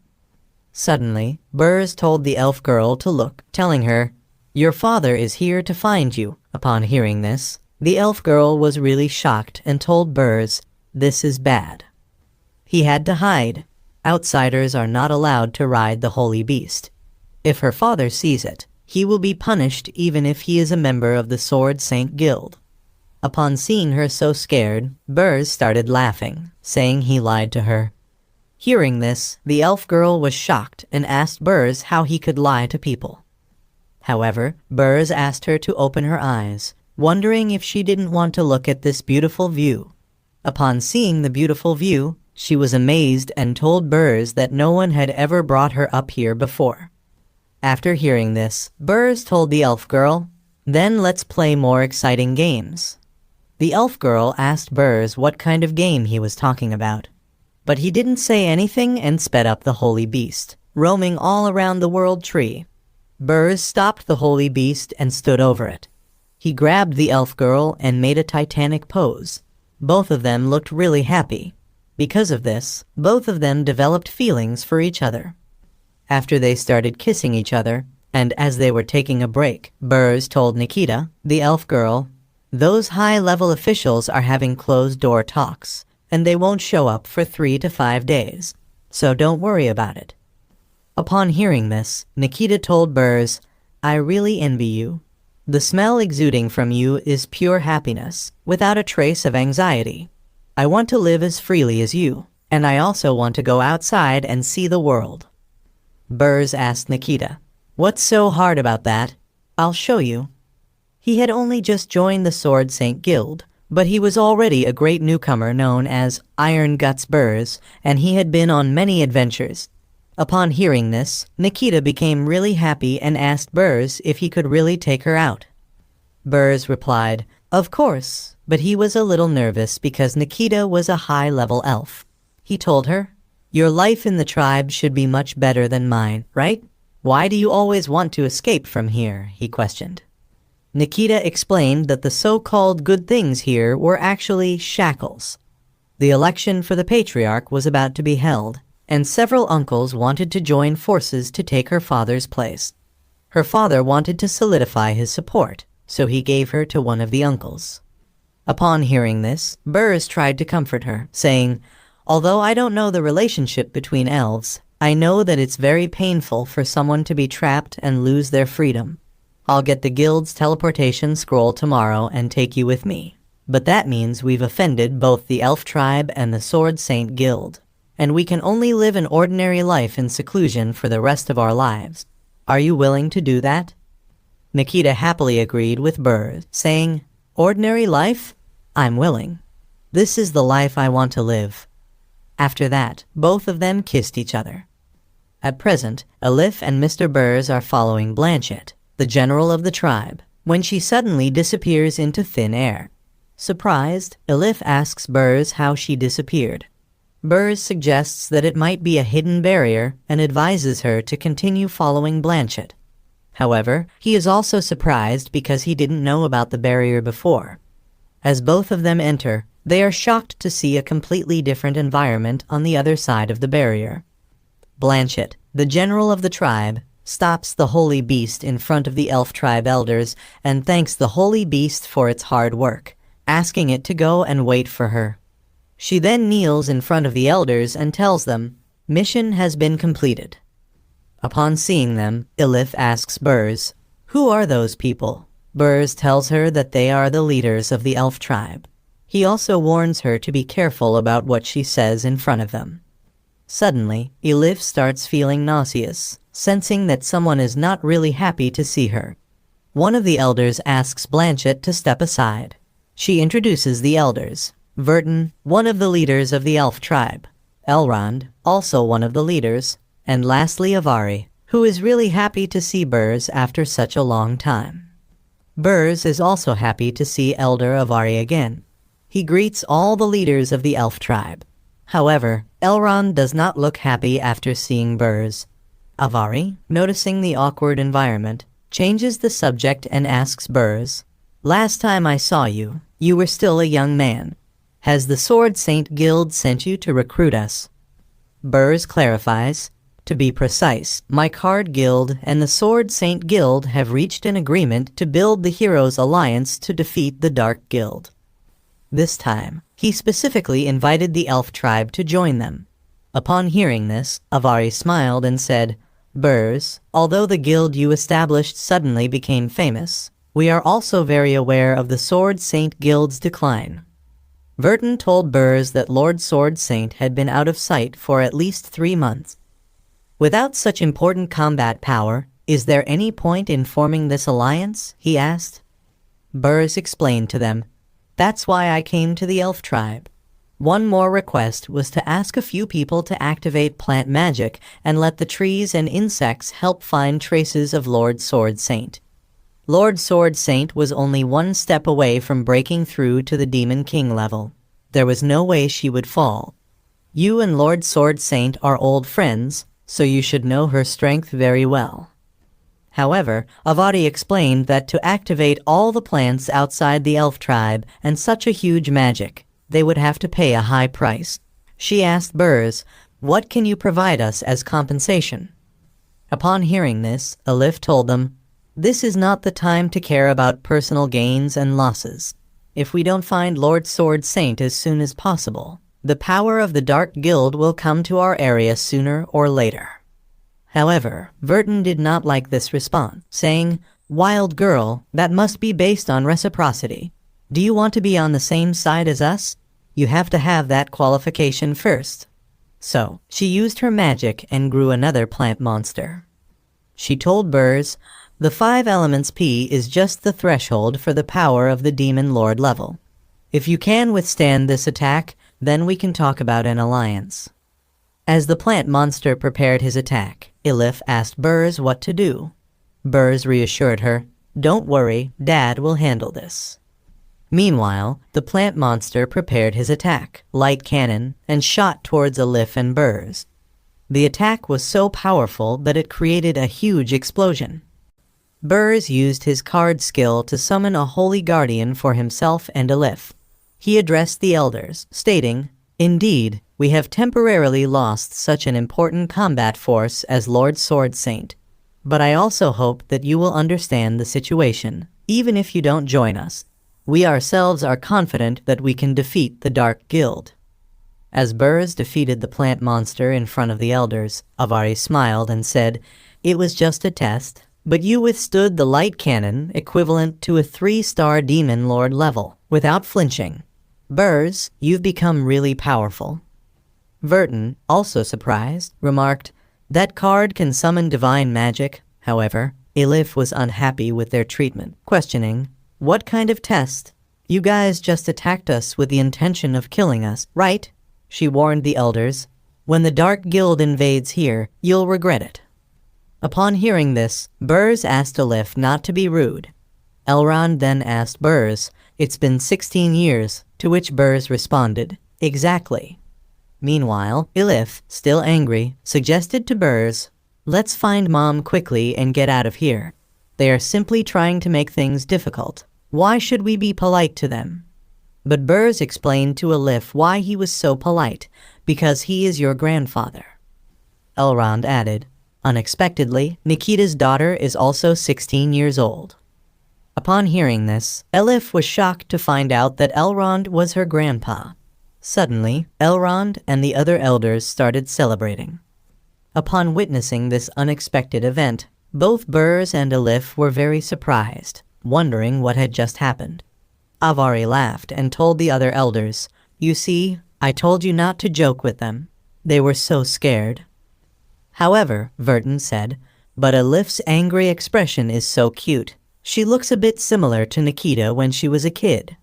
Suddenly, Burrs told the elf girl to look, telling her, "Your father is here to find you." Upon hearing this, the elf girl was really shocked and told Burrs, "This is bad." He had to hide. Outsiders are not allowed to ride the holy beast. If her father sees it, he will be punished even if he is a member of the Sword Saint Guild. Upon seeing her so scared, Burrs started laughing, saying he lied to her. Hearing this, the elf girl was shocked and asked Burrs how he could lie to people. However, Burrs asked her to open her eyes, wondering if she didn't want to look at this beautiful view. Upon seeing the beautiful view, she was amazed and told Burrs that no one had ever brought her up here before. After hearing this, Burrs told the elf girl, "Then let's play more exciting games." The elf girl asked Burrs what kind of game he was talking about, but he didn't say anything and sped up the holy beast, roaming all around the world tree. Burrs stopped the holy beast and stood over it. He grabbed the elf girl and made a titanic pose. Both of them looked really happy. Because of this, both of them developed feelings for each other. After they started kissing each other, and as they were taking a break, Burrs told Nikita, the elf girl, "Those high-level officials are having closed-door talks, and they won't show up for 3 to 5 days, so don't worry about it." Upon hearing this, Nikita told Burrs, "I really envy you. The smell exuding from you is pure happiness, without a trace of anxiety. I want to live as freely as you, and I also want to go outside and see the world." Burrs asked Nikita, "What's so hard about that? I'll show you." He had only just joined the Sword Saint Guild, but he was already a great newcomer known as Iron Guts Burrs, and he had been on many adventures. Upon hearing this, Nikita became really happy and asked Burrs if he could really take her out. Burrs replied, "Of course," but he was a little nervous because Nikita was a high-level elf. He told her, "Your life in the tribe should be much better than mine, right? Why do you always want to escape from here?" he questioned. Nikita explained that the so-called good things here were actually shackles. The election for the patriarch was about to be held, and several uncles wanted to join forces to take her father's place. Her father wanted to solidify his support, so he gave her to one of the uncles. Upon hearing this, Burrs tried to comfort her, saying, "Although I don't know the relationship between elves, I know that it's very painful for someone to be trapped and lose their freedom. I'll get the guild's teleportation scroll tomorrow and take you with me. But that means we've offended both the elf tribe and the Sword Saint Guild, and we can only live an ordinary life in seclusion for the rest of our lives. Are you willing to do that?" Nikita happily agreed with Burrs, saying, "Ordinary life? I'm willing. This is the life I want to live." After that, both of them kissed each other. At present, Elif and Mr. Burrs are following Blanchett, the general of the tribe, when she suddenly disappears into thin air. Surprised, Elif asks Burrs how she disappeared. Burrs suggests that it might be a hidden barrier and advises her to continue following Blanchett. However, he is also surprised because he didn't know about the barrier before. As both of them enter, they are shocked to see a completely different environment on the other side of the barrier. Blanchett, the general of the tribe, stops the holy beast in front of the elf tribe elders and thanks the holy beast for its hard work, asking it to go and wait for her. She then kneels in front of the elders and tells them, "Mission has been completed." Upon seeing them, Elif asks Burrs, "Who are those people?" Burrs tells her that they are the leaders of the elf tribe. He also warns her to be careful about what she says in front of them. Suddenly, Elif starts feeling nauseous, sensing that someone is not really happy to see her. One of the elders asks Blanchett to step aside. She introduces the elders. Verton, one of the leaders of the elf tribe. Elrond, also one of the leaders. and lastly Avari, who is really happy to see Burs after such a long time. Burs is also happy to see Elder Avari again. He greets all the leaders of the elf tribe. However, Elrond does not look happy after seeing Burs. Avari, noticing the awkward environment, changes the subject and asks Burs, "Last time I saw you, you were still a young man. Has the Sword Saint Guild sent you to recruit us?" Burs clarifies, "To be precise, my card guild and the Sword Saint Guild have reached an agreement to build the Heroes Alliance to defeat the Dark Guild." This time, he specifically invited the elf tribe to join them. Upon hearing this, Avari smiled and said, "Burs, although the guild you established suddenly became famous, we are also very aware of the Sword Saint Guild's decline." Verton told Burs that Lord Sword Saint had been out of sight for at least 3 months. "Without such important combat power, is there any point in forming this alliance?" he asked. Burs explained to them, "That's why I came to the elf tribe. One more request was to ask a few people to activate plant magic and let the trees and insects help find traces of Lord Sword Saint. Lord Sword Saint was only 1 step away from breaking through to the Demon King level. There was no way she would fall. You and Lord Sword Saint are old friends, so you should know her strength very well." However, Avari explained that to activate all the plants outside the elf tribe and such a huge magic, they would have to pay a high price. She asked Burs, "What can you provide us as compensation?" Upon hearing this, Alif told them, "This is not the time to care about personal gains and losses. If we don't find Lord Sword Saint as soon as possible, the power of the Dark Guild will come to our area sooner or later." However, Verton did not like this response, saying, "Wild girl, that must be based on reciprocity. Do you want to be on the same side as us? You have to have that qualification first." So, she used her magic and grew another plant monster. She told Burs, "The 5 elements P is just the threshold for the power of the Demon Lord level. If you can withstand this attack, then we can talk about an alliance." As the plant monster prepared his attack, Ilif asked Burs what to do. Burs reassured her, "Don't worry, Dad will handle this." Meanwhile, the plant monster prepared his attack, light cannon, and shot towards Ilif and Burs. The attack was so powerful that it created a huge explosion. Burs used his card skill to summon a holy guardian for himself and Ilif. He addressed the elders, stating, "Indeed, we have temporarily lost such an important combat force as Lord Sword Saint. But I also hope that you will understand the situation, even if you don't join us. We ourselves are confident that we can defeat the Dark Guild." As Burs defeated the plant monster in front of the elders, Avari smiled and said, "It was just a test, but you withstood the light cannon equivalent to a 3-star Demon Lord level without flinching. Burs, you've become really powerful." Verton, also surprised, remarked, "That card can summon divine magic." However, Ilif was unhappy with their treatment, questioning, "What kind of test? You guys just attacked us with the intention of killing us, right?" She warned the elders, "When the Dark Guild invades here, you'll regret it." Upon hearing this, Burs asked Ilif not to be rude. Elrond then asked Burs, "It's been 16 years, to which Burs responded, "Exactly." Meanwhile, Ilif, still angry, suggested to Burs, "Let's find Mom quickly and get out of here. They are simply trying to make things difficult. Why should we be polite to them?" But Burs explained to Ilif why he was so polite, because he is your grandfather. Elrond added, "Unexpectedly, Nikita's daughter is also 16 years old." Upon hearing this, Elif was shocked to find out that Elrond was her grandpa. Suddenly, Elrond and the other elders started celebrating. Upon witnessing this unexpected event, both Burs and Ilif were very surprised, wondering what had just happened. Avari laughed and told the other elders, "You see, I told you not to joke with them. They were so scared." However, Verton said, "But Ilif's angry expression is so cute. She looks a bit similar to Nikita when she was a kid."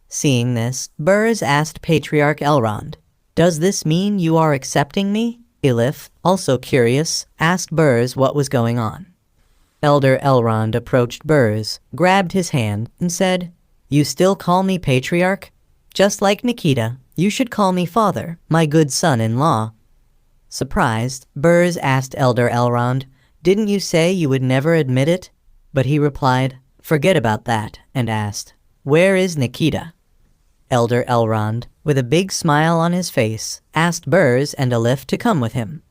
Seeing this, Burs asked Patriarch Elrond, "Does this mean you are accepting me?" Elif, also curious, asked Burrs what was going on. Elder Elrond approached Burrs, grabbed his hand, and said, "You still call me patriarch? Just like Nikita, you should call me father, my good son-in-law." Surprised, Burrs asked Elder Elrond, "Didn't you say you would never admit it?" But he replied, "Forget about that," and asked, "Where is Nikita?" Elder Elrond, with a big smile on his face, asked Burrs and Elif to come with him.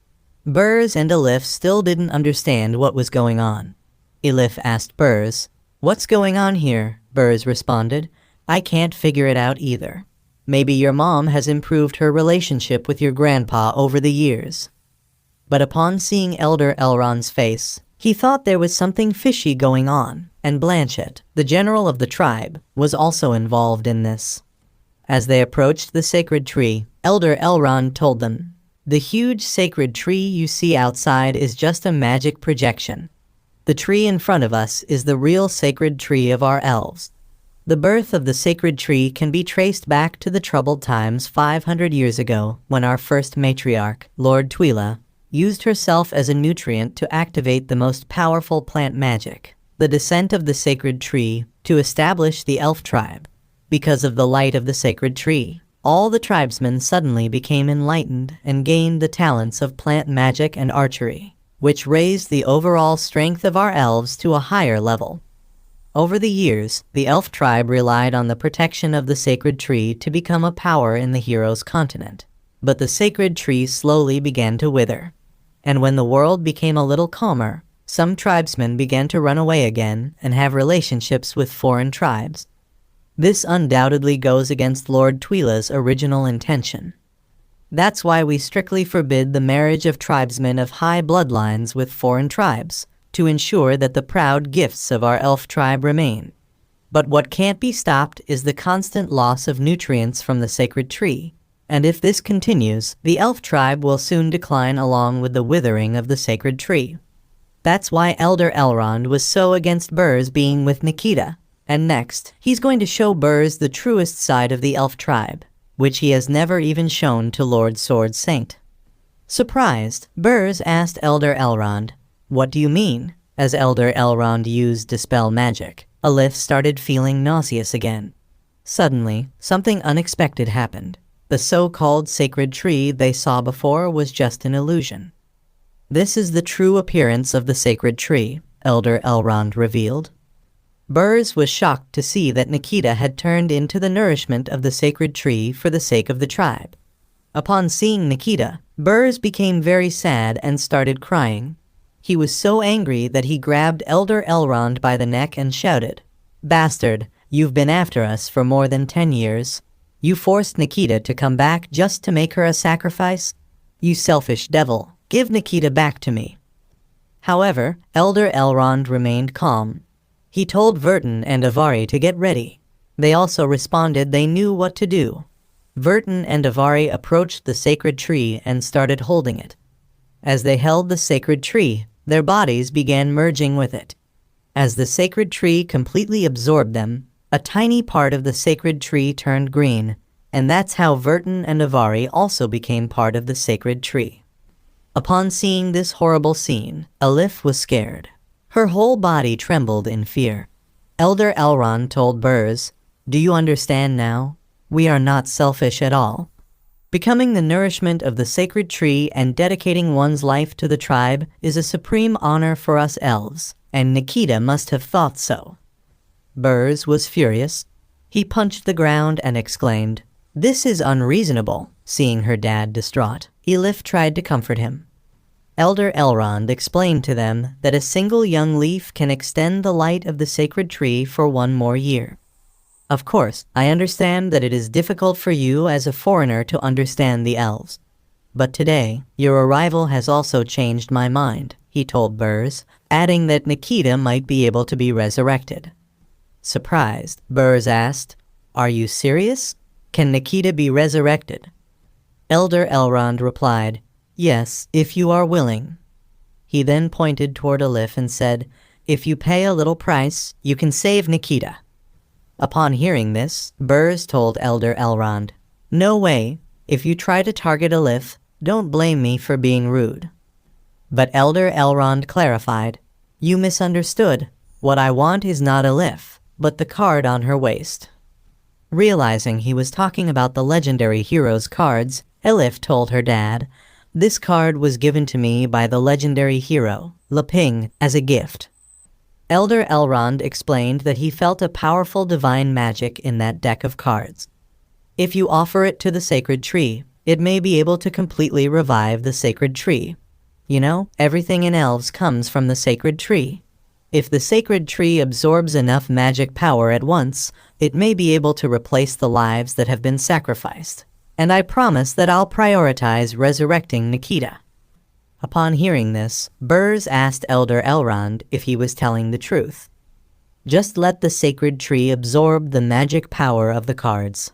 Burrs and Elif still didn't understand what was going on. Elif asked Burrs, "What's going on here?" Burrs responded, "I can't figure it out either. Maybe your mom has improved her relationship with your grandpa over the years." But upon seeing Elder Elrond's face, he thought there was something fishy going on, and Blanchett, the general of the tribe, was also involved in this. As they approached the sacred tree, Elder Elrond told them, "The huge sacred tree you see outside is just a magic projection. The tree in front of us is the real sacred tree of our elves. The birth of the sacred tree can be traced back to the troubled times 500 years ago when our first matriarch, Lord Twila, used herself as a nutrient to activate the most powerful plant magic, the descent of the sacred tree, to establish the elf tribe. Because of the light of the sacred tree, all the tribesmen suddenly became enlightened and gained the talents of plant magic and archery, which raised the overall strength of our elves to a higher level. Over the years, the elf tribe relied on the protection of the sacred tree to become a power in the heroes' continent. But the sacred tree slowly began to wither. And when the world became a little calmer, some tribesmen began to run away again and have relationships with foreign tribes. This undoubtedly goes against Lord Twila's original intention. That's why we strictly forbid the marriage of tribesmen of high bloodlines with foreign tribes, to ensure that the proud gifts of our elf tribe remain. But what can't be stopped is the constant loss of nutrients from the sacred tree, and if this continues, the elf tribe will soon decline along with the withering of the sacred tree. That's why Elder Elrond was so against Burrs being with Nikita, and next, he's going to show Burrs the truest side of the elf tribe, which he has never even shown to Lord Sword Saint. Surprised, Burrs asked Elder Elrond, "What do you mean?" As Elder Elrond used Dispel Magic, Elif started feeling nauseous again. Suddenly, something unexpected happened. The so-called sacred tree they saw before was just an illusion. "This is the true appearance of the sacred tree," Elder Elrond revealed. Burrs was shocked to see that Nikita had turned into the nourishment of the sacred tree for the sake of the tribe. Upon seeing Nikita, Burrs became very sad and started crying. He was so angry that he grabbed Elder Elrond by the neck and shouted, "Bastard, you've been after us for more than 10 years. You forced Nikita to come back just to make her a sacrifice? You selfish devil, give Nikita back to me." However, Elder Elrond remained calm. He told Vertin and Avari to get ready. They also responded they knew what to do. Vertin and Avari approached the sacred tree and started holding it. As they held the sacred tree, their bodies began merging with it. As the sacred tree completely absorbed them, a tiny part of the sacred tree turned green, and that's how Vertin and Avari also became part of the sacred tree. Upon seeing this horrible scene, Elif was scared. Her whole body trembled in fear. Elder Elrond told Burrs, "Do you understand now? We are not selfish at all. Becoming the nourishment of the sacred tree and dedicating one's life to the tribe is a supreme honor for us elves, and Nikita must have thought so." Burrs was furious. He punched the ground and exclaimed, "This is unreasonable." Seeing her dad distraught, Elif tried to comfort him. Elder Elrond explained to them that a single young leaf can extend the light of the sacred tree for 1 more year. "Of course, I understand that it is difficult for you as a foreigner to understand the elves. But today, your arrival has also changed my mind," he told Burrs, adding that Nikita might be able to be resurrected. Surprised, Burrs asked, "Are you serious? Can Nikita be resurrected?" Elder Elrond replied, "Yes, if you are willing." He then pointed toward Elif and said, "If you pay a little price, you can save Nikita." Upon hearing this, Burrs told Elder Elrond, "No way. If you try to target Elif, Don't blame me for being rude." But Elder Elrond clarified, "You misunderstood. What I want is not Elif, but the card on her waist." Realizing he was talking about the legendary hero's cards, Elif told her dad, "This card was given to me by the legendary hero, Leping, as a gift." Elder Elrond explained that he felt a powerful divine magic in that deck of cards. If you offer it to the sacred tree, it may be able to completely revive the sacred tree. You know, everything in elves comes from the sacred tree. If the sacred tree absorbs enough magic power at once, it may be able to replace the lives that have been sacrificed. And I promise that I'll prioritize resurrecting Nikita. Upon hearing this, Burs asked Elder Elrond if he was telling the truth. Just let the sacred tree absorb the magic power of the cards.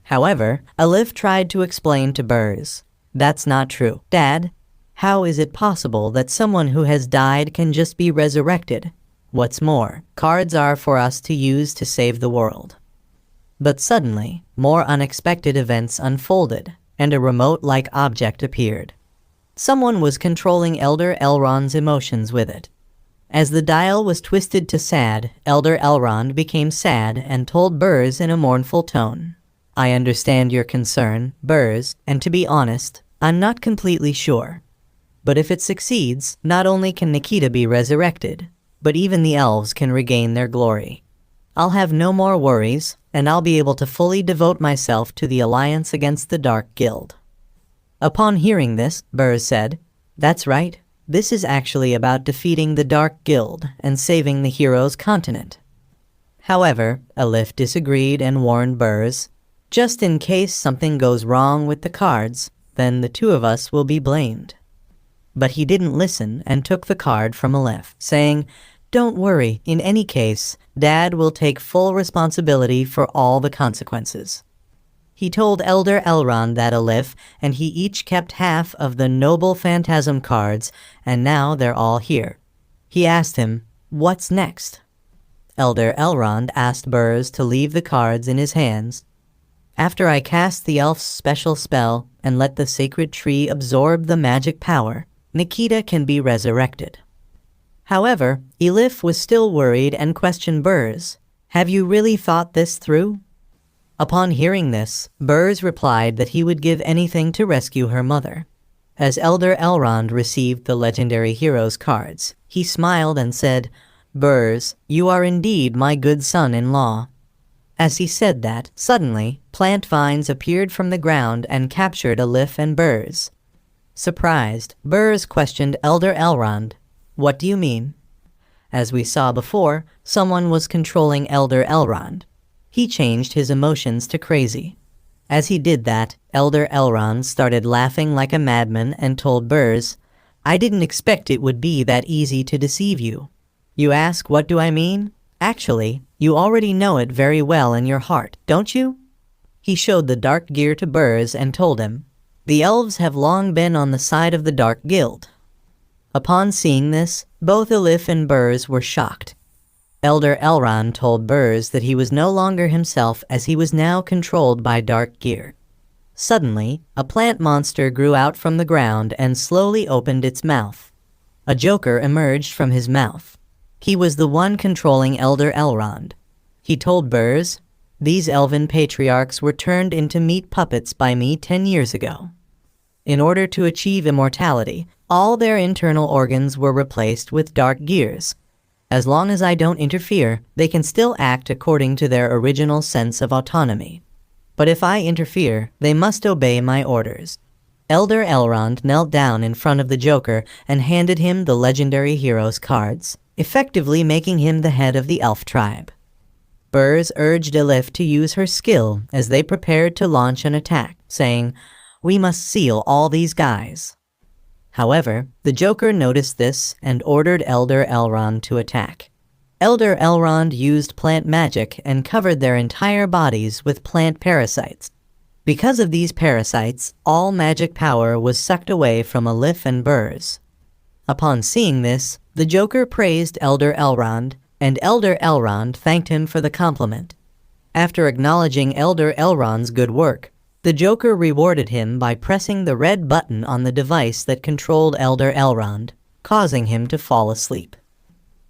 However, Elif tried to explain to Burs, "That's not true, Dad. How is it possible that someone who has died can just be resurrected? What's more, cards are for us to use to save the world." But suddenly, more unexpected events unfolded, and a remote-like object appeared. Someone was controlling Elder Elrond's emotions with it. As the dial was twisted to sad, Elder Elrond became sad and told Burs in a mournful tone, "I understand your concern, Burs, and to be honest, I'm not completely sure. But if it succeeds, not only can Nikita be resurrected, but even the elves can regain their glory. I'll have no more worries, and I'll be able to fully devote myself to the alliance against the Dark Guild." Upon hearing this, Burs said, "That's right. This is actually about defeating the Dark Guild and saving the hero's continent." However, Elif disagreed and warned Burs, "Just in case something goes wrong with the cards, then the two of us will be blamed." But he didn't listen and took the card from Elif, saying, "Don't worry, in any case, Dad will take full responsibility for all the consequences." He told Elder Elrond that Elif and he each kept half of the noble phantasm cards, and now they're all here. He asked him, "What's next?" Elder Elrond asked Burs to leave the cards in his hands. "After I cast the elf's special spell and let the sacred tree absorb the magic power, Nikita can be resurrected." However, Elif was still worried and questioned Burs, "Have you really thought this through?" Upon hearing this, Burs replied that he would give anything to rescue her mother. As Elder Elrond received the legendary hero's cards, he smiled and said, "Burs, you are indeed my good son-in-law." As he said that, suddenly, plant vines appeared from the ground and captured Elif and Burs. Surprised, Burs questioned Elder Elrond, "What do you mean?" As we saw before, someone was controlling Elder Elrond. He changed his emotions to crazy. As he did that, Elder Elrond started laughing like a madman and told Burs, "I didn't expect it would be that easy to deceive you. You ask, what do I mean? Actually, you already know it very well in your heart, don't you?" He showed the dark gear to Burs and told him, "The elves have long been on the side of the Dark Guild." Upon seeing this, both Elif and Burs were shocked. Elder Elrond told Burs that he was no longer himself, as he was now controlled by dark gear. Suddenly, a plant monster grew out from the ground and slowly opened its mouth. A joker emerged from his mouth. He was the one controlling Elder Elrond. He told Burs, "These elven patriarchs were turned into meat puppets by me 10 years ago. In order to achieve immortality, all their internal organs were replaced with dark gears. As long as I don't interfere, they can still act according to their original sense of autonomy. But if I interfere, they must obey my orders." Elder Elrond knelt down in front of the Joker and handed him the legendary hero's cards, effectively making him the head of the elf tribe. Burs urged Elif to use her skill as they prepared to launch an attack, saying, "We must seal all these guys." However, the Joker noticed this and ordered Elder Elrond to attack. Elder Elrond used plant magic and covered their entire bodies with plant parasites. Because of these parasites, all magic power was sucked away from Elif and Burs. Upon seeing this, the Joker praised Elder Elrond, and Elder Elrond thanked him for the compliment. After acknowledging Elder Elrond's good work, The Joker rewarded him by pressing the red button on the device that controlled Elder Elrond, causing him to fall asleep.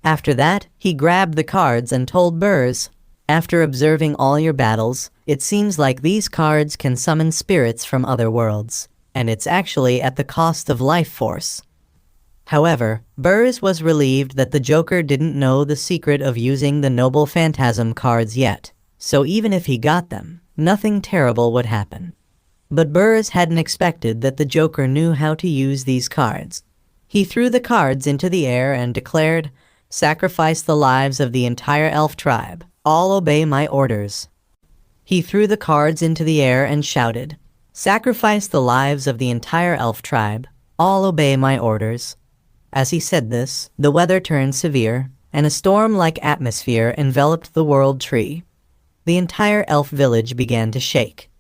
After that, he grabbed the cards and told Burrs, "After observing all your battles, it seems like these cards can summon spirits from other worlds, and it's actually at the cost of life force." However, Burrs was relieved that the Joker didn't know the secret of using the Noble Phantasm cards yet, so even if he got them, nothing terrible would happen. But Burrs hadn't expected that the Joker knew how to use these cards. He threw the cards into the air and declared, "Sacrifice the lives of the entire elf tribe. All obey my orders." He threw the cards into the air and shouted, "Sacrifice the lives of the entire elf tribe. All obey my orders." As he said this, the weather turned severe, and a storm-like atmosphere enveloped the World Tree. The entire elf village began to shake.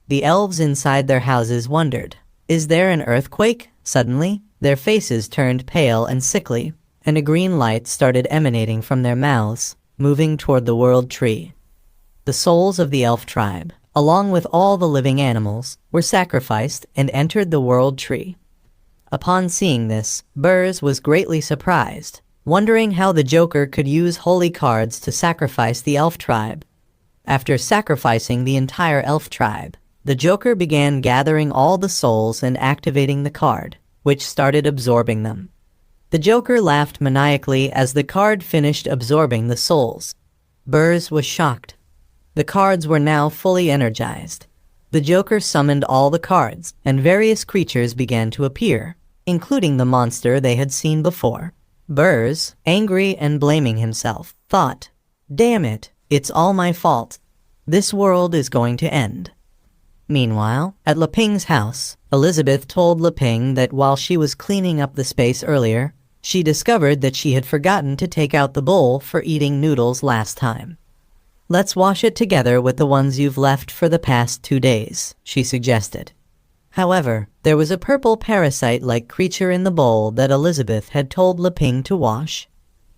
The elves inside their houses wondered, "Is there an earthquake?" Suddenly, their faces turned pale and sickly, and a green light started emanating from their mouths, moving toward the World Tree. The souls of the elf tribe, along with all the living animals, were sacrificed and entered the World Tree. Upon seeing this, Burrs was greatly surprised, wondering how the Joker could use holy cards to sacrifice the elf tribe. After sacrificing the entire elf tribe, the Joker began gathering all the souls and activating the card, which started absorbing them. The Joker laughed maniacally as the card finished absorbing the souls. Burrs was shocked. The cards were now fully energized. The Joker summoned all the cards, and various creatures began to appear, including the monster they had seen before. Burrs, angry and blaming himself, thought, "Damn it, it's all my fault. This world is going to end." Meanwhile, at Leping's house, Elizabeth told Leping that while she was cleaning up the space earlier, she discovered that she had forgotten to take out the bowl for eating noodles last time. "Let's wash it together with the ones you've left for the past 2 days," she suggested. However, there was a purple parasite-like creature in the bowl that Elizabeth had told Leping to wash.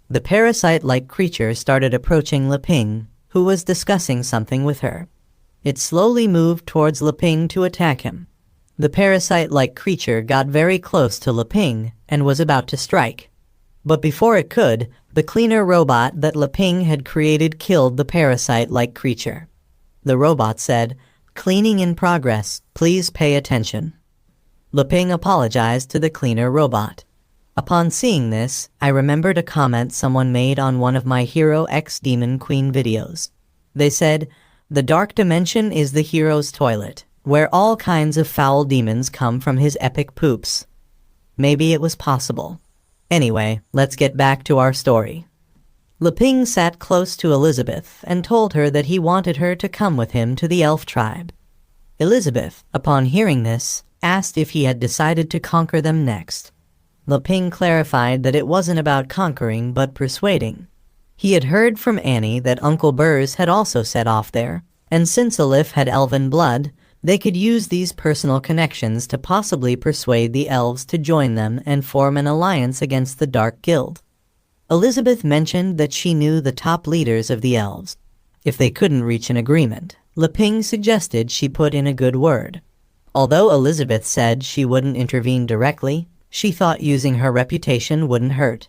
The parasite-like creature started approaching Leping, who was discussing something with her. It slowly moved towards Leping to attack him. The parasite-like creature got very close to Leping and was about to strike. But before it could, the cleaner robot that Leping had created killed the parasite-like creature. The robot said, "Cleaning in progress, please pay attention." Leping apologized to the cleaner robot. Upon seeing this, I remembered a comment someone made on one of my Hero X Demon Queen videos. They said, "The dark dimension is the hero's toilet, where all kinds of foul demons come from his epic poops." Maybe it was possible. Anyway, let's get back to our story. Leping sat close to Elizabeth and told her that he wanted her to come with him to the elf tribe. Elizabeth, upon hearing this, asked if he had decided to conquer them next. Leping clarified that it wasn't about conquering but persuading. He had heard from Annie that Uncle Burrs had also set off there, and since Elif had elven blood, they could use these personal connections to possibly persuade the elves to join them and form an alliance against the Dark Guild. Elizabeth mentioned that she knew the top leaders of the elves. If they couldn't reach an agreement, Leping suggested she put in a good word. Although Elizabeth said she wouldn't intervene directly, she thought using her reputation wouldn't hurt.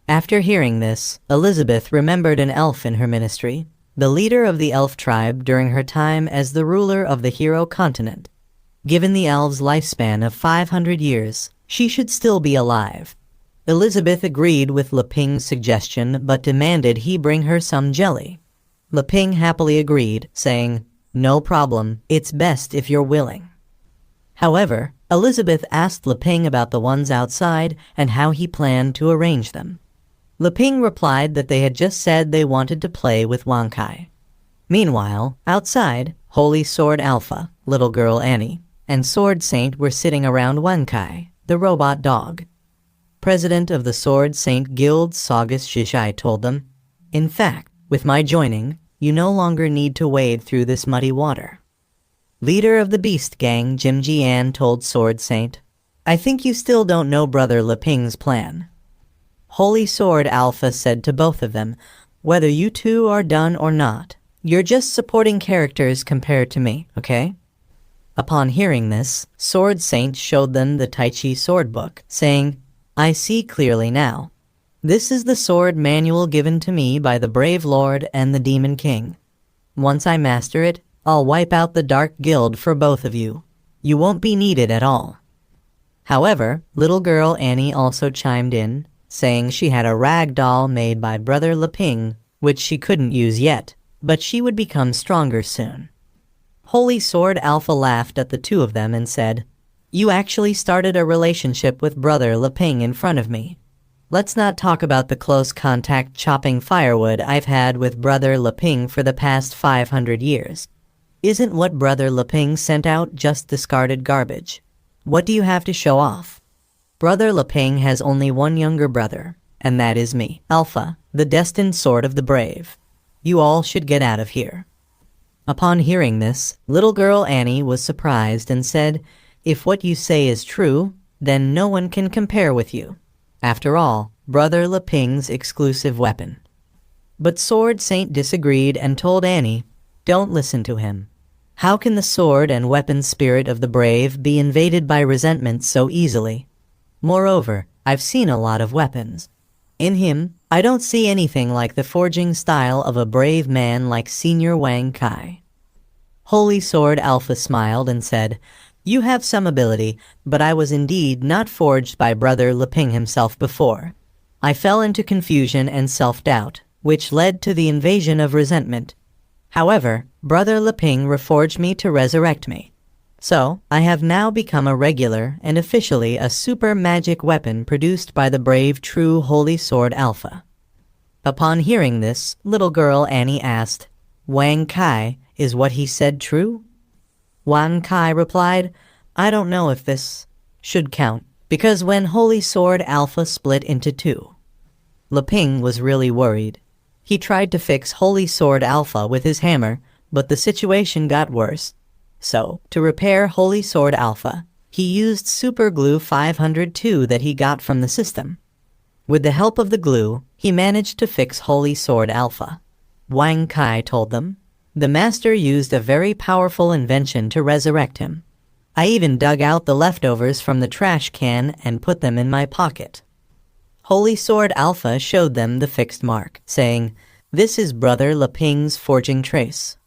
After hearing this, Elizabeth remembered an elf in her ministry, the leader of the elf tribe during her time as the ruler of the Hero Continent. Given the elves' lifespan of 500 years, she should still be alive. Elizabeth agreed with Leping's suggestion but demanded he bring her some jelly. Leping happily agreed, saying, "No problem, it's best if you're willing." However, Elizabeth asked Leping about the ones outside and how he planned to arrange them. Leping replied that they had just said they wanted to play with Wankai. Meanwhile, outside, Holy Sword Alpha, little girl Annie, and Sword Saint were sitting around Wankai, the robot dog. President of the Sword Saint Guild Saugus Shishai told them, "In fact, with my joining, you no longer need to wade through this muddy water." Leader of the Beast Gang Jim Jian told Sword Saint, "I think you still don't know Brother Leping's plan." Holy Sword Alpha said to both of them, "Whether you two are done or not, you're just supporting characters compared to me, okay?" Upon hearing this, Sword Saint showed them the Tai Chi sword book, saying, I see clearly now. This is the sword manual given to me by the Brave Lord and the Demon King. Once I master it, I'll wipe out the Dark Guild for both of you. You won't be needed at all. However, little girl Annie also chimed in, saying she had a rag doll made by Brother Leping, which she couldn't use yet, but she would become stronger soon. Holy Sword Alpha laughed at the two of them and said, You actually started a relationship with Brother Leping in front of me. Let's not talk about the close contact chopping firewood I've had with Brother Leping for the past 500 years. Isn't what Brother Leping sent out just discarded garbage? What do you have to show off? Brother Leping has only one younger brother, and that is me, Alpha, the destined sword of the brave. You all should get out of here. Upon hearing this, little girl Annie was surprised and said, If what you say is true, then no one can compare with you. After all, Brother Leping's exclusive weapon. But Sword Saint disagreed and told Annie, Don't listen to him. How can the sword and weapon spirit of the brave be invaded by resentment so easily? Moreover, I've seen a lot of weapons. In him, I don't see anything like the forging style of a brave man like Senior Wang Kai. Holy Sword Alpha smiled and said, You have some ability, but I was indeed not forged by Brother Leping himself before. I fell into confusion and self-doubt, which led to the invasion of resentment. However, Brother Leping reforged me to resurrect me. So, I have now become a regular and officially a super magic weapon produced by the brave true Holy Sword Alpha. Upon hearing this, little girl Annie asked, Wang Kai, is what he said true? Wang Kai replied, I don't know if this should count, because when Holy Sword Alpha split into two, Leping was really worried. He tried to fix Holy Sword Alpha with his hammer, but the situation got worse. So, to repair Holy Sword Alpha, he used Super Glue 502 that he got from the system. With the help of the glue, he managed to fix Holy Sword Alpha. Wang Kai told them, The master used a very powerful invention to resurrect him. I even dug out the leftovers from the trash can and put them in my pocket. Holy Sword Alpha showed them the fixed mark, saying, This is Brother Leping's forging trace.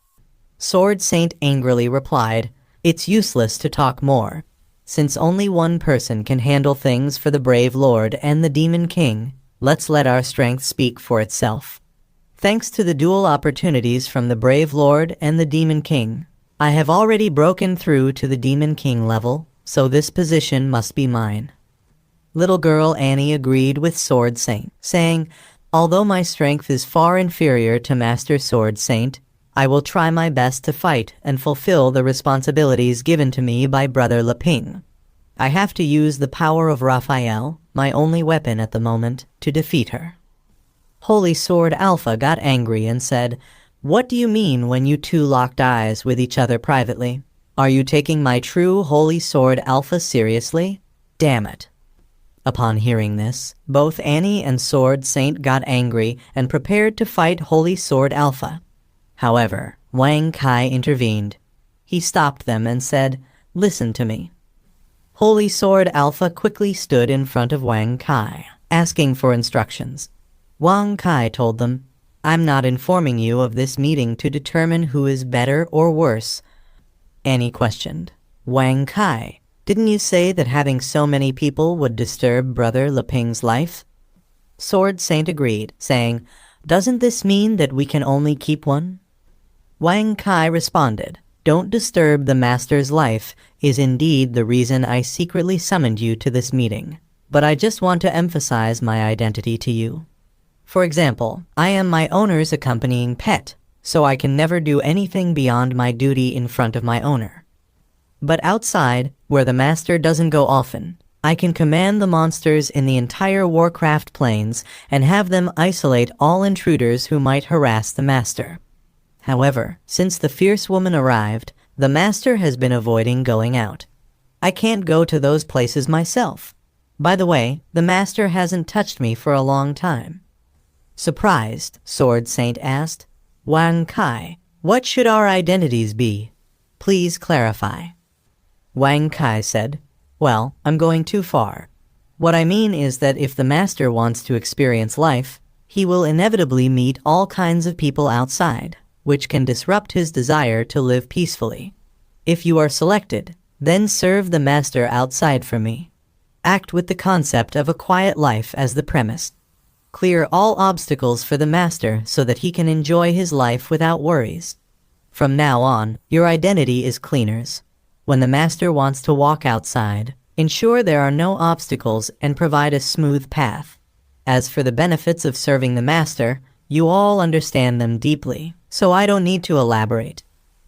Sword Saint angrily replied, It's useless to talk more. Since only one person can handle things for the Brave Lord and the Demon King, let's let our strength speak for itself. Thanks to the dual opportunities from the Brave Lord and the Demon King, I have already broken through to the Demon King level, so this position must be mine. Little girl Annie agreed with Sword Saint, saying, Although my strength is far inferior to Master Sword Saint, I will try my best to fight and fulfill the responsibilities given to me by Brother Leping. I have to use the power of Raphael, my only weapon at the moment, to defeat her. Holy Sword Alpha got angry and said, What do you mean when you two locked eyes with each other privately? Are you taking my true Holy Sword Alpha seriously? Damn it. Upon hearing this, both Annie and Sword Saint got angry and prepared to fight Holy Sword Alpha. However, Wang Kai intervened. He stopped them and said, Listen to me. Holy Sword Alpha quickly stood in front of Wang Kai, asking for instructions. Wang Kai told them, I'm not informing you of this meeting to determine who is better or worse. Annie questioned, Wang Kai, didn't you say that having so many people would disturb Brother Leping's life? Sword Saint agreed, saying, Doesn't this mean that we can only keep one? Wang Kai responded, Don't disturb the Master's life is indeed the reason I secretly summoned you to this meeting, but I just want to emphasize my identity to you. For example, I am my owner's accompanying pet, so I can never do anything beyond my duty in front of my owner. But outside, where the Master doesn't go often, I can command the monsters in the entire Warcraft plains and have them isolate all intruders who might harass the Master. However, since the fierce woman arrived, the Master has been avoiding going out. I can't go to those places myself. By the way, the Master hasn't touched me for a long time. Surprised, Sword Saint asked, Wang Kai, what should our identities be? Please clarify. Wang Kai said, "Well, I'm going too far. What I mean is that if the master wants to experience life, he will inevitably meet all kinds of people outside, which can disrupt his desire to live peacefully. If you are selected, then serve the master outside for me. Act with the concept of a quiet life as the premise. Clear all obstacles for the master so that he can enjoy his life without worries. From now on, your identity is cleaners. When the master wants to walk outside, ensure there are no obstacles and provide a smooth path. As for the benefits of serving the master, you all understand them deeply, so I don't need to elaborate.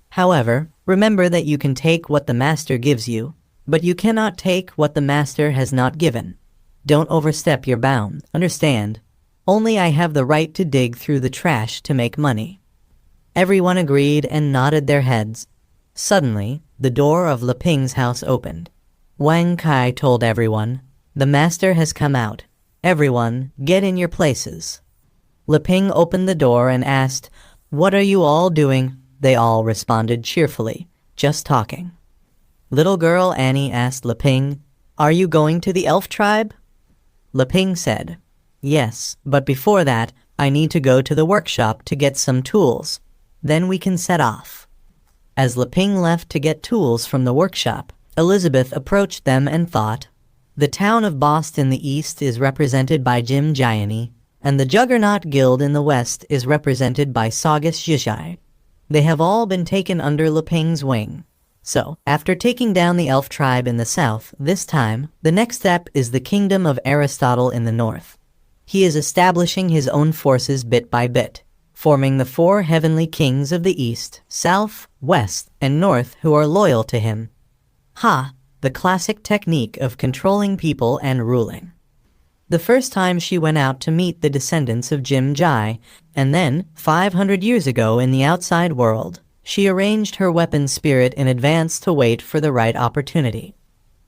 However, remember that you can take what the master gives you, but you cannot take what the master has not given. Don't overstep your bounds, understand? Only I have the right to dig through the trash to make money." Everyone agreed and nodded their heads. Suddenly, the door of Leping's house opened. Wang Kai told everyone, "The master has come out. Everyone, get in your places." Leping opened the door and asked, "What are you all doing?" They all responded cheerfully, "Just talking." Little girl Annie asked Leping, "Are you going to the elf tribe?" Leping said, "Yes, but before that, I need to go to the workshop to get some tools. Then we can set off." As Leping left to get tools from the workshop, Elizabeth approached them and thought, "The town of Bost in the east is represented by Jim Jiani, and the Juggernaut Guild in the west is represented by Saugus Zhizhai. They have all been taken under Leping's wing. So, after taking down the elf tribe in the south, this time, the next step is the kingdom of Aristotle in the north. He is establishing his own forces bit by bit, forming the 4 heavenly kings of the east, south, west, and north who are loyal to him. Ha! The classic technique of controlling people and ruling. The first time she went out to meet the descendants of Jim Jai, and then, 500 years ago in the outside world, she arranged her weapon spirit in advance to wait for the right opportunity.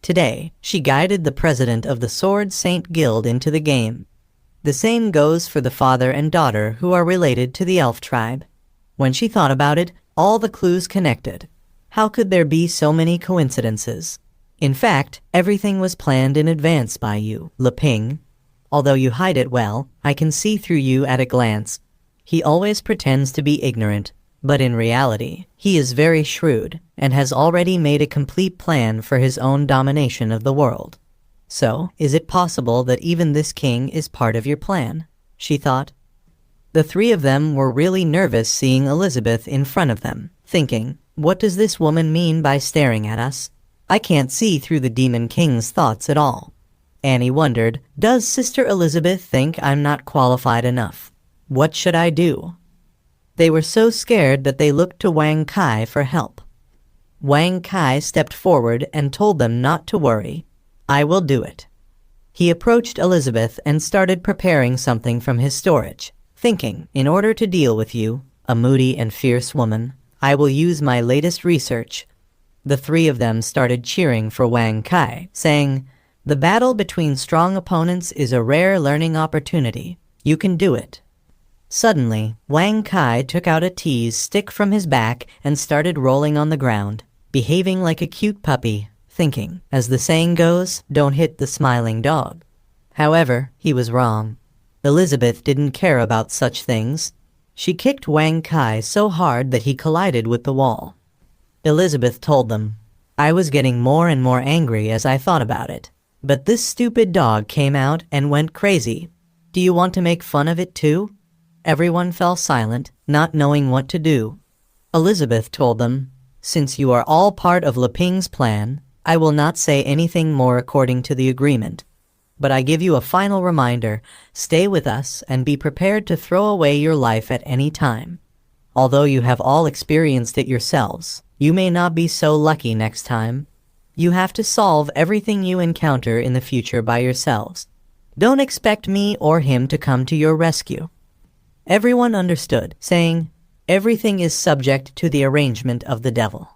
Today, she guided the president of the Sword Saint Guild into the game. The same goes for the father and daughter who are related to the elf tribe. When she thought about it, all the clues connected. How could there be so many coincidences? In fact, everything was planned in advance by you, Leping. Although you hide it well, I can see through you at a glance. He always pretends to be ignorant, but in reality, he is very shrewd and has already made a complete plan for his own domination of the world. So, is it possible that even this king is part of your plan? She thought. The 3 of them were really nervous seeing Elizabeth in front of them, thinking, "What does this woman mean by staring at us? I can't see through the Demon King's thoughts at all." Annie wondered, "Does Sister Elizabeth think I'm not qualified enough? What should I do?" They were so scared that they looked to Wang Kai for help. Wang Kai stepped forward and told them not to worry. "I will do it." He approached Elizabeth and started preparing something from his storage, thinking, in order to deal with you, a moody and fierce woman, I will use my latest research. The 3 of them started cheering for Wang Kai, saying, "The battle between strong opponents is a rare learning opportunity. You can do it." Suddenly, Wang Kai took out a tease stick from his back and started rolling on the ground, behaving like a cute puppy, thinking, as the saying goes, don't hit the smiling dog. However, he was wrong. Elizabeth didn't care about such things. She kicked Wang Kai so hard that he collided with the wall. Elizabeth told them, "I was getting more and more angry as I thought about it. But this stupid dog came out and went crazy. Do you want to make fun of it too?" Everyone fell silent, not knowing what to do. Elizabeth told them, "Since you are all part of Leping's plan, I will not say anything more according to the agreement. But I give you a final reminder, stay with us and be prepared to throw away your life at any time. Although you have all experienced it yourselves, you may not be so lucky next time. You have to solve everything you encounter in the future by yourselves. Don't expect me or him to come to your rescue." Everyone understood, saying, "Everything is subject to the arrangement of the devil."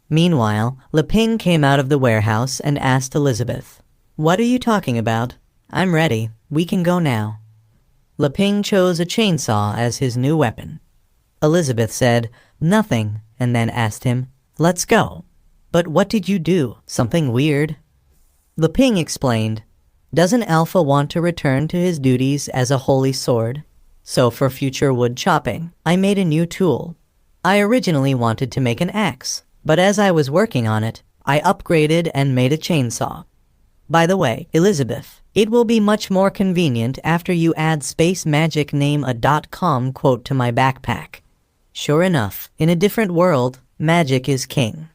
Meanwhile, Leping came out of the warehouse and asked Elizabeth, "What are you talking about? I'm ready. We can go now." Leping chose a chainsaw as his new weapon. Elizabeth said, "Nothing," and then asked him, "Let's go." But what did you do? Something weird? Leping explained, doesn't Alpha want to return to his duties as a holy sword? So for future wood chopping, I made a new tool. I originally wanted to make an axe, but as I was working on it, I upgraded and made a chainsaw. By the way, Elizabeth, it will be much more convenient after you add space magic name a .com quote to my backpack. Sure enough, in a different world, magic is king.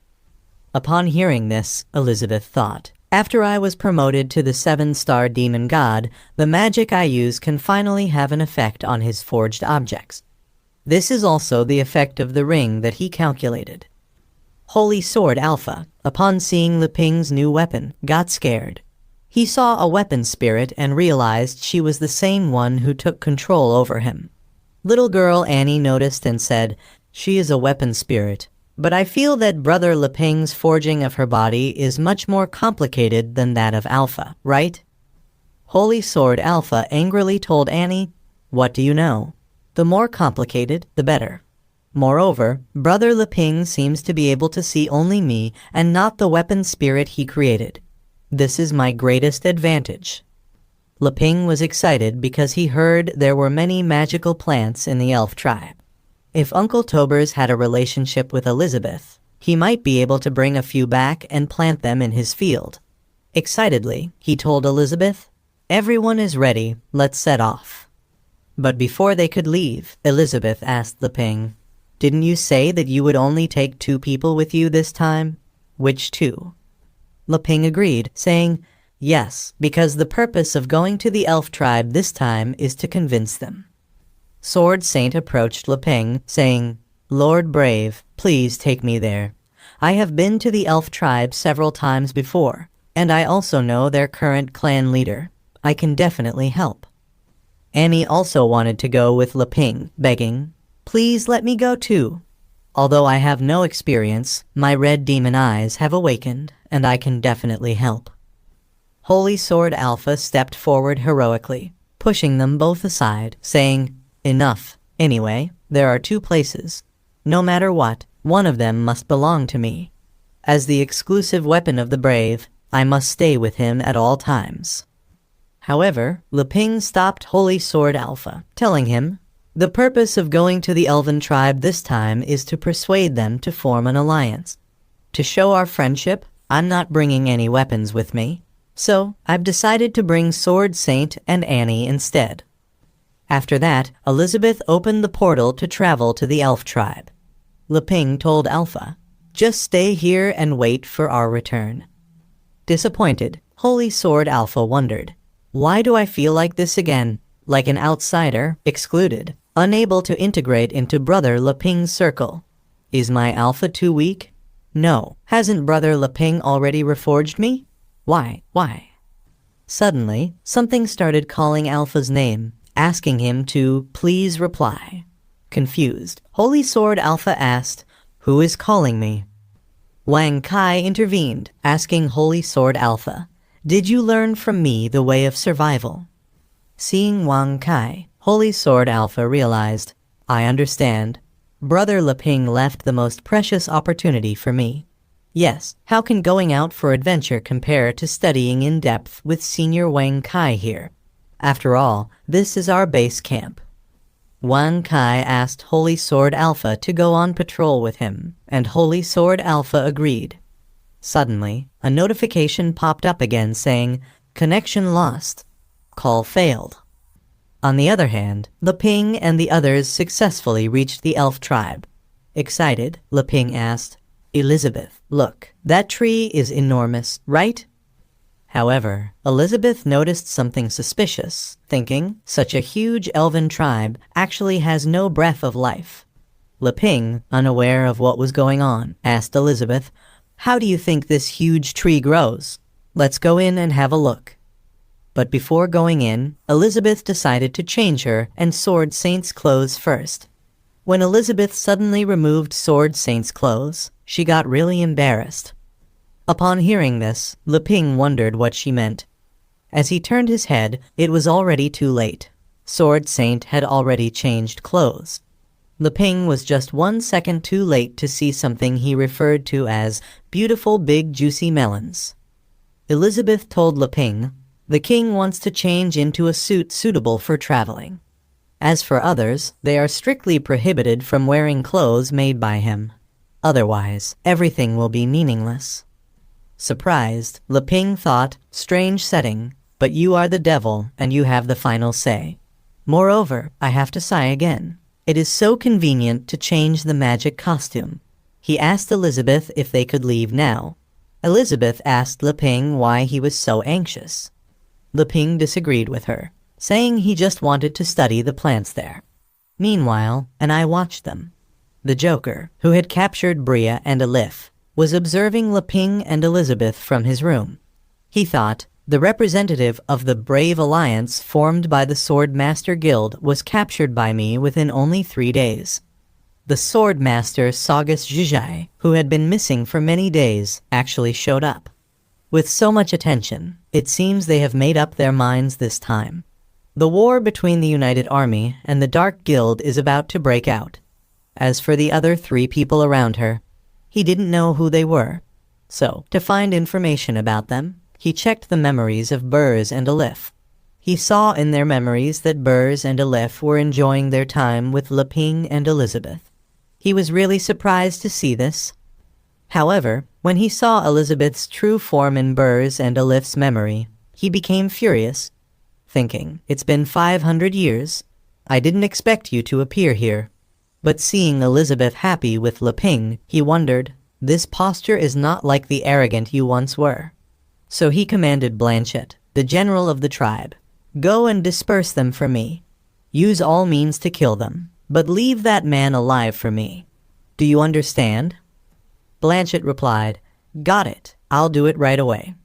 Upon hearing this, Elizabeth thought, after I was promoted to the 7-star demon god, the magic I use can finally have an effect on his forged objects. This is also the effect of the ring that he calculated. Holy Sword Alpha, upon seeing Leping's new weapon, got scared. He saw a weapon spirit and realized she was the same one who took control over him. Little girl Annie noticed and said, she is a weapon spirit, but I feel that Brother Leping's forging of her body is much more complicated than that of Alpha, right? Holy Sword Alpha angrily told Annie, what do you know? The more complicated, the better. Moreover, Brother Leping seems to be able to see only me and not the weapon spirit he created. This is my greatest advantage. Leping was excited because he heard there were many magical plants in the elf tribe. If Uncle Tobers had a relationship with Elizabeth, he might be able to bring a few back and plant them in his field. Excitedly, he told Elizabeth, everyone is ready, let's set off. But before they could leave, Elizabeth asked Leping, didn't you say that you would only take 2 people with you this time? Which 2? Leping agreed, saying, yes, because the purpose of going to the elf tribe this time is to convince them. Sword Saint approached Leping, saying, Lord Brave, please take me there. I have been to the elf tribe several times before, and I also know their current clan leader. I can definitely help. Annie also wanted to go with Leping, begging, please let me go too. Although I have no experience, my red demon eyes have awakened, and I can definitely help. Holy Sword Alpha stepped forward heroically, pushing them both aside, saying, enough. Anyway, there are 2 places. No matter what, one of them must belong to me. As the exclusive weapon of the brave, I must stay with him at all times. However, Leping stopped Holy Sword Alpha, telling him, the purpose of going to the elven tribe this time is to persuade them to form an alliance. To show our friendship, I'm not bringing any weapons with me, so I've decided to bring Sword Saint and Annie instead. After that, Elizabeth opened the portal to travel to the elf tribe. Leping told Alpha, just stay here and wait for our return. Disappointed, Holy Sword Alpha wondered, why do I feel like this again? Like an outsider, excluded, unable to integrate into Brother Leping's circle. Is my Alpha too weak? No, hasn't Brother Leping already reforged me? Why? Suddenly, something started calling Alpha's name, asking him to please reply. Confused, Holy Sword Alpha asked, who is calling me? Wang Kai intervened, asking Holy Sword Alpha, did you learn from me the way of survival? Seeing Wang Kai, Holy Sword Alpha realized, I understand. Brother Leping left the most precious opportunity for me. Yes, how can going out for adventure compare to studying in depth with Senior Wang Kai here? After all, this is our base camp. Wang Kai asked Holy Sword Alpha to go on patrol with him, and Holy Sword Alpha agreed. Suddenly, a notification popped up again saying, connection lost. Call failed. On the other hand, Leping and the others successfully reached the elf tribe. Excited, Leping asked, Elizabeth, look, that tree is enormous, right? However, Elizabeth noticed something suspicious, thinking, such a huge elven tribe actually has no breath of life. Leping, unaware of what was going on, asked Elizabeth, how do you think this huge tree grows? Let's go in and have a look. But before going in, Elizabeth decided to change her and Sword Saint's clothes first. When Elizabeth suddenly removed Sword Saint's clothes, she got really embarrassed. Upon hearing this, Leping wondered what she meant. As he turned his head, it was already too late. Sword Saint had already changed clothes. Leping was just 1 second too late to see something he referred to as beautiful big juicy melons. Elizabeth told Leping, "The king wants to change into a suit suitable for traveling. As for others, they are strictly prohibited from wearing clothes made by him. Otherwise, everything will be meaningless." Surprised, Leping thought, "Strange setting, but you are the devil and you have the final say. Moreover, I have to sigh again. It is so convenient to change the magic costume." He asked Elizabeth if they could leave now. Elizabeth asked Leping why he was so anxious. Leping disagreed with her, saying he just wanted to study the plants there. Meanwhile, and I watched them. The Joker, who had captured Bria and Elif, was observing Leping and Elizabeth from his room. He thought, the representative of the brave alliance formed by the Sword Master Guild was captured by me within only 3 days. The Sword Master Saugus Zhizhai, who had been missing for many days, actually showed up. With so much attention, it seems they have made up their minds this time. The war between the United Army and the Dark Guild is about to break out. As for the other 3 people around her, he didn't know who they were. So, to find information about them, he checked the memories of Burrs and Elif. He saw in their memories that Burrs and Elif were enjoying their time with Leping and Elizabeth. He was really surprised to see this. However, when he saw Elizabeth's true form in Burrs and Elif's memory, he became furious, thinking, "It's been 500 years. I didn't expect you to appear here." But seeing Elizabeth happy with Leping, he wondered, "This posture is not like the arrogant you once were." So he commanded Blanchett, the general of the tribe, "Go and disperse them for me. Use all means to kill them, but leave that man alive for me. Do you understand?" Blanchett replied, "Got it. I'll do it right away."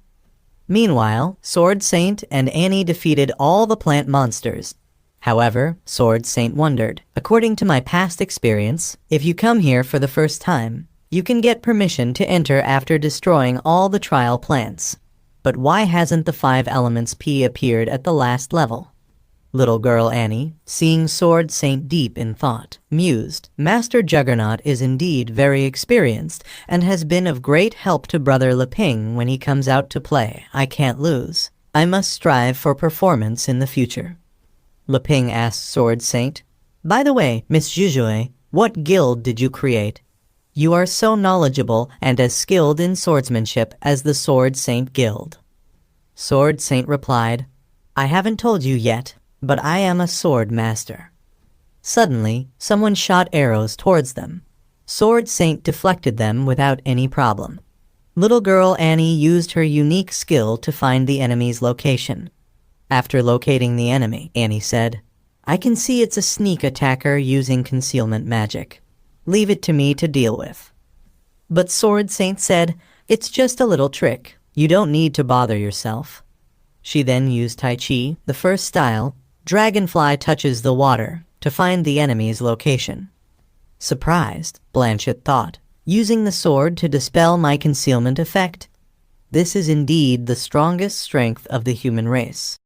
Meanwhile, Sword Saint and Annie defeated all the plant monsters. However, Sword Saint wondered, "According to my past experience, if you come here for the first time, you can get permission to enter after destroying all the trial plants. But why hasn't the 5 elements P appeared at the last level?" Little girl Annie, seeing Sword Saint deep in thought, mused, "Master Juggernaut is indeed very experienced and has been of great help to Brother Leping when he comes out to play. I can't lose. I must strive for performance in the future." Leping asked Sword Saint, "By the way, Miss Zhizhui, what guild did you create? You are so knowledgeable and as skilled in swordsmanship as the Sword Saint Guild." Sword Saint replied, "I haven't told you yet, but I am a sword master." Suddenly, someone shot arrows towards them. Sword Saint deflected them without any problem. Little girl Annie used her unique skill to find the enemy's location. After locating the enemy, Annie said, "I can see it's a sneak attacker using concealment magic. Leave it to me to deal with." But Sword Saint said, "It's just a little trick. You don't need to bother yourself." She then used Tai Chi, the first style, Dragonfly touches the water, to find the enemy's location. Surprised, Blanchett thought, "Using the sword to dispel my concealment effect? This is indeed the strongest strength of the human race."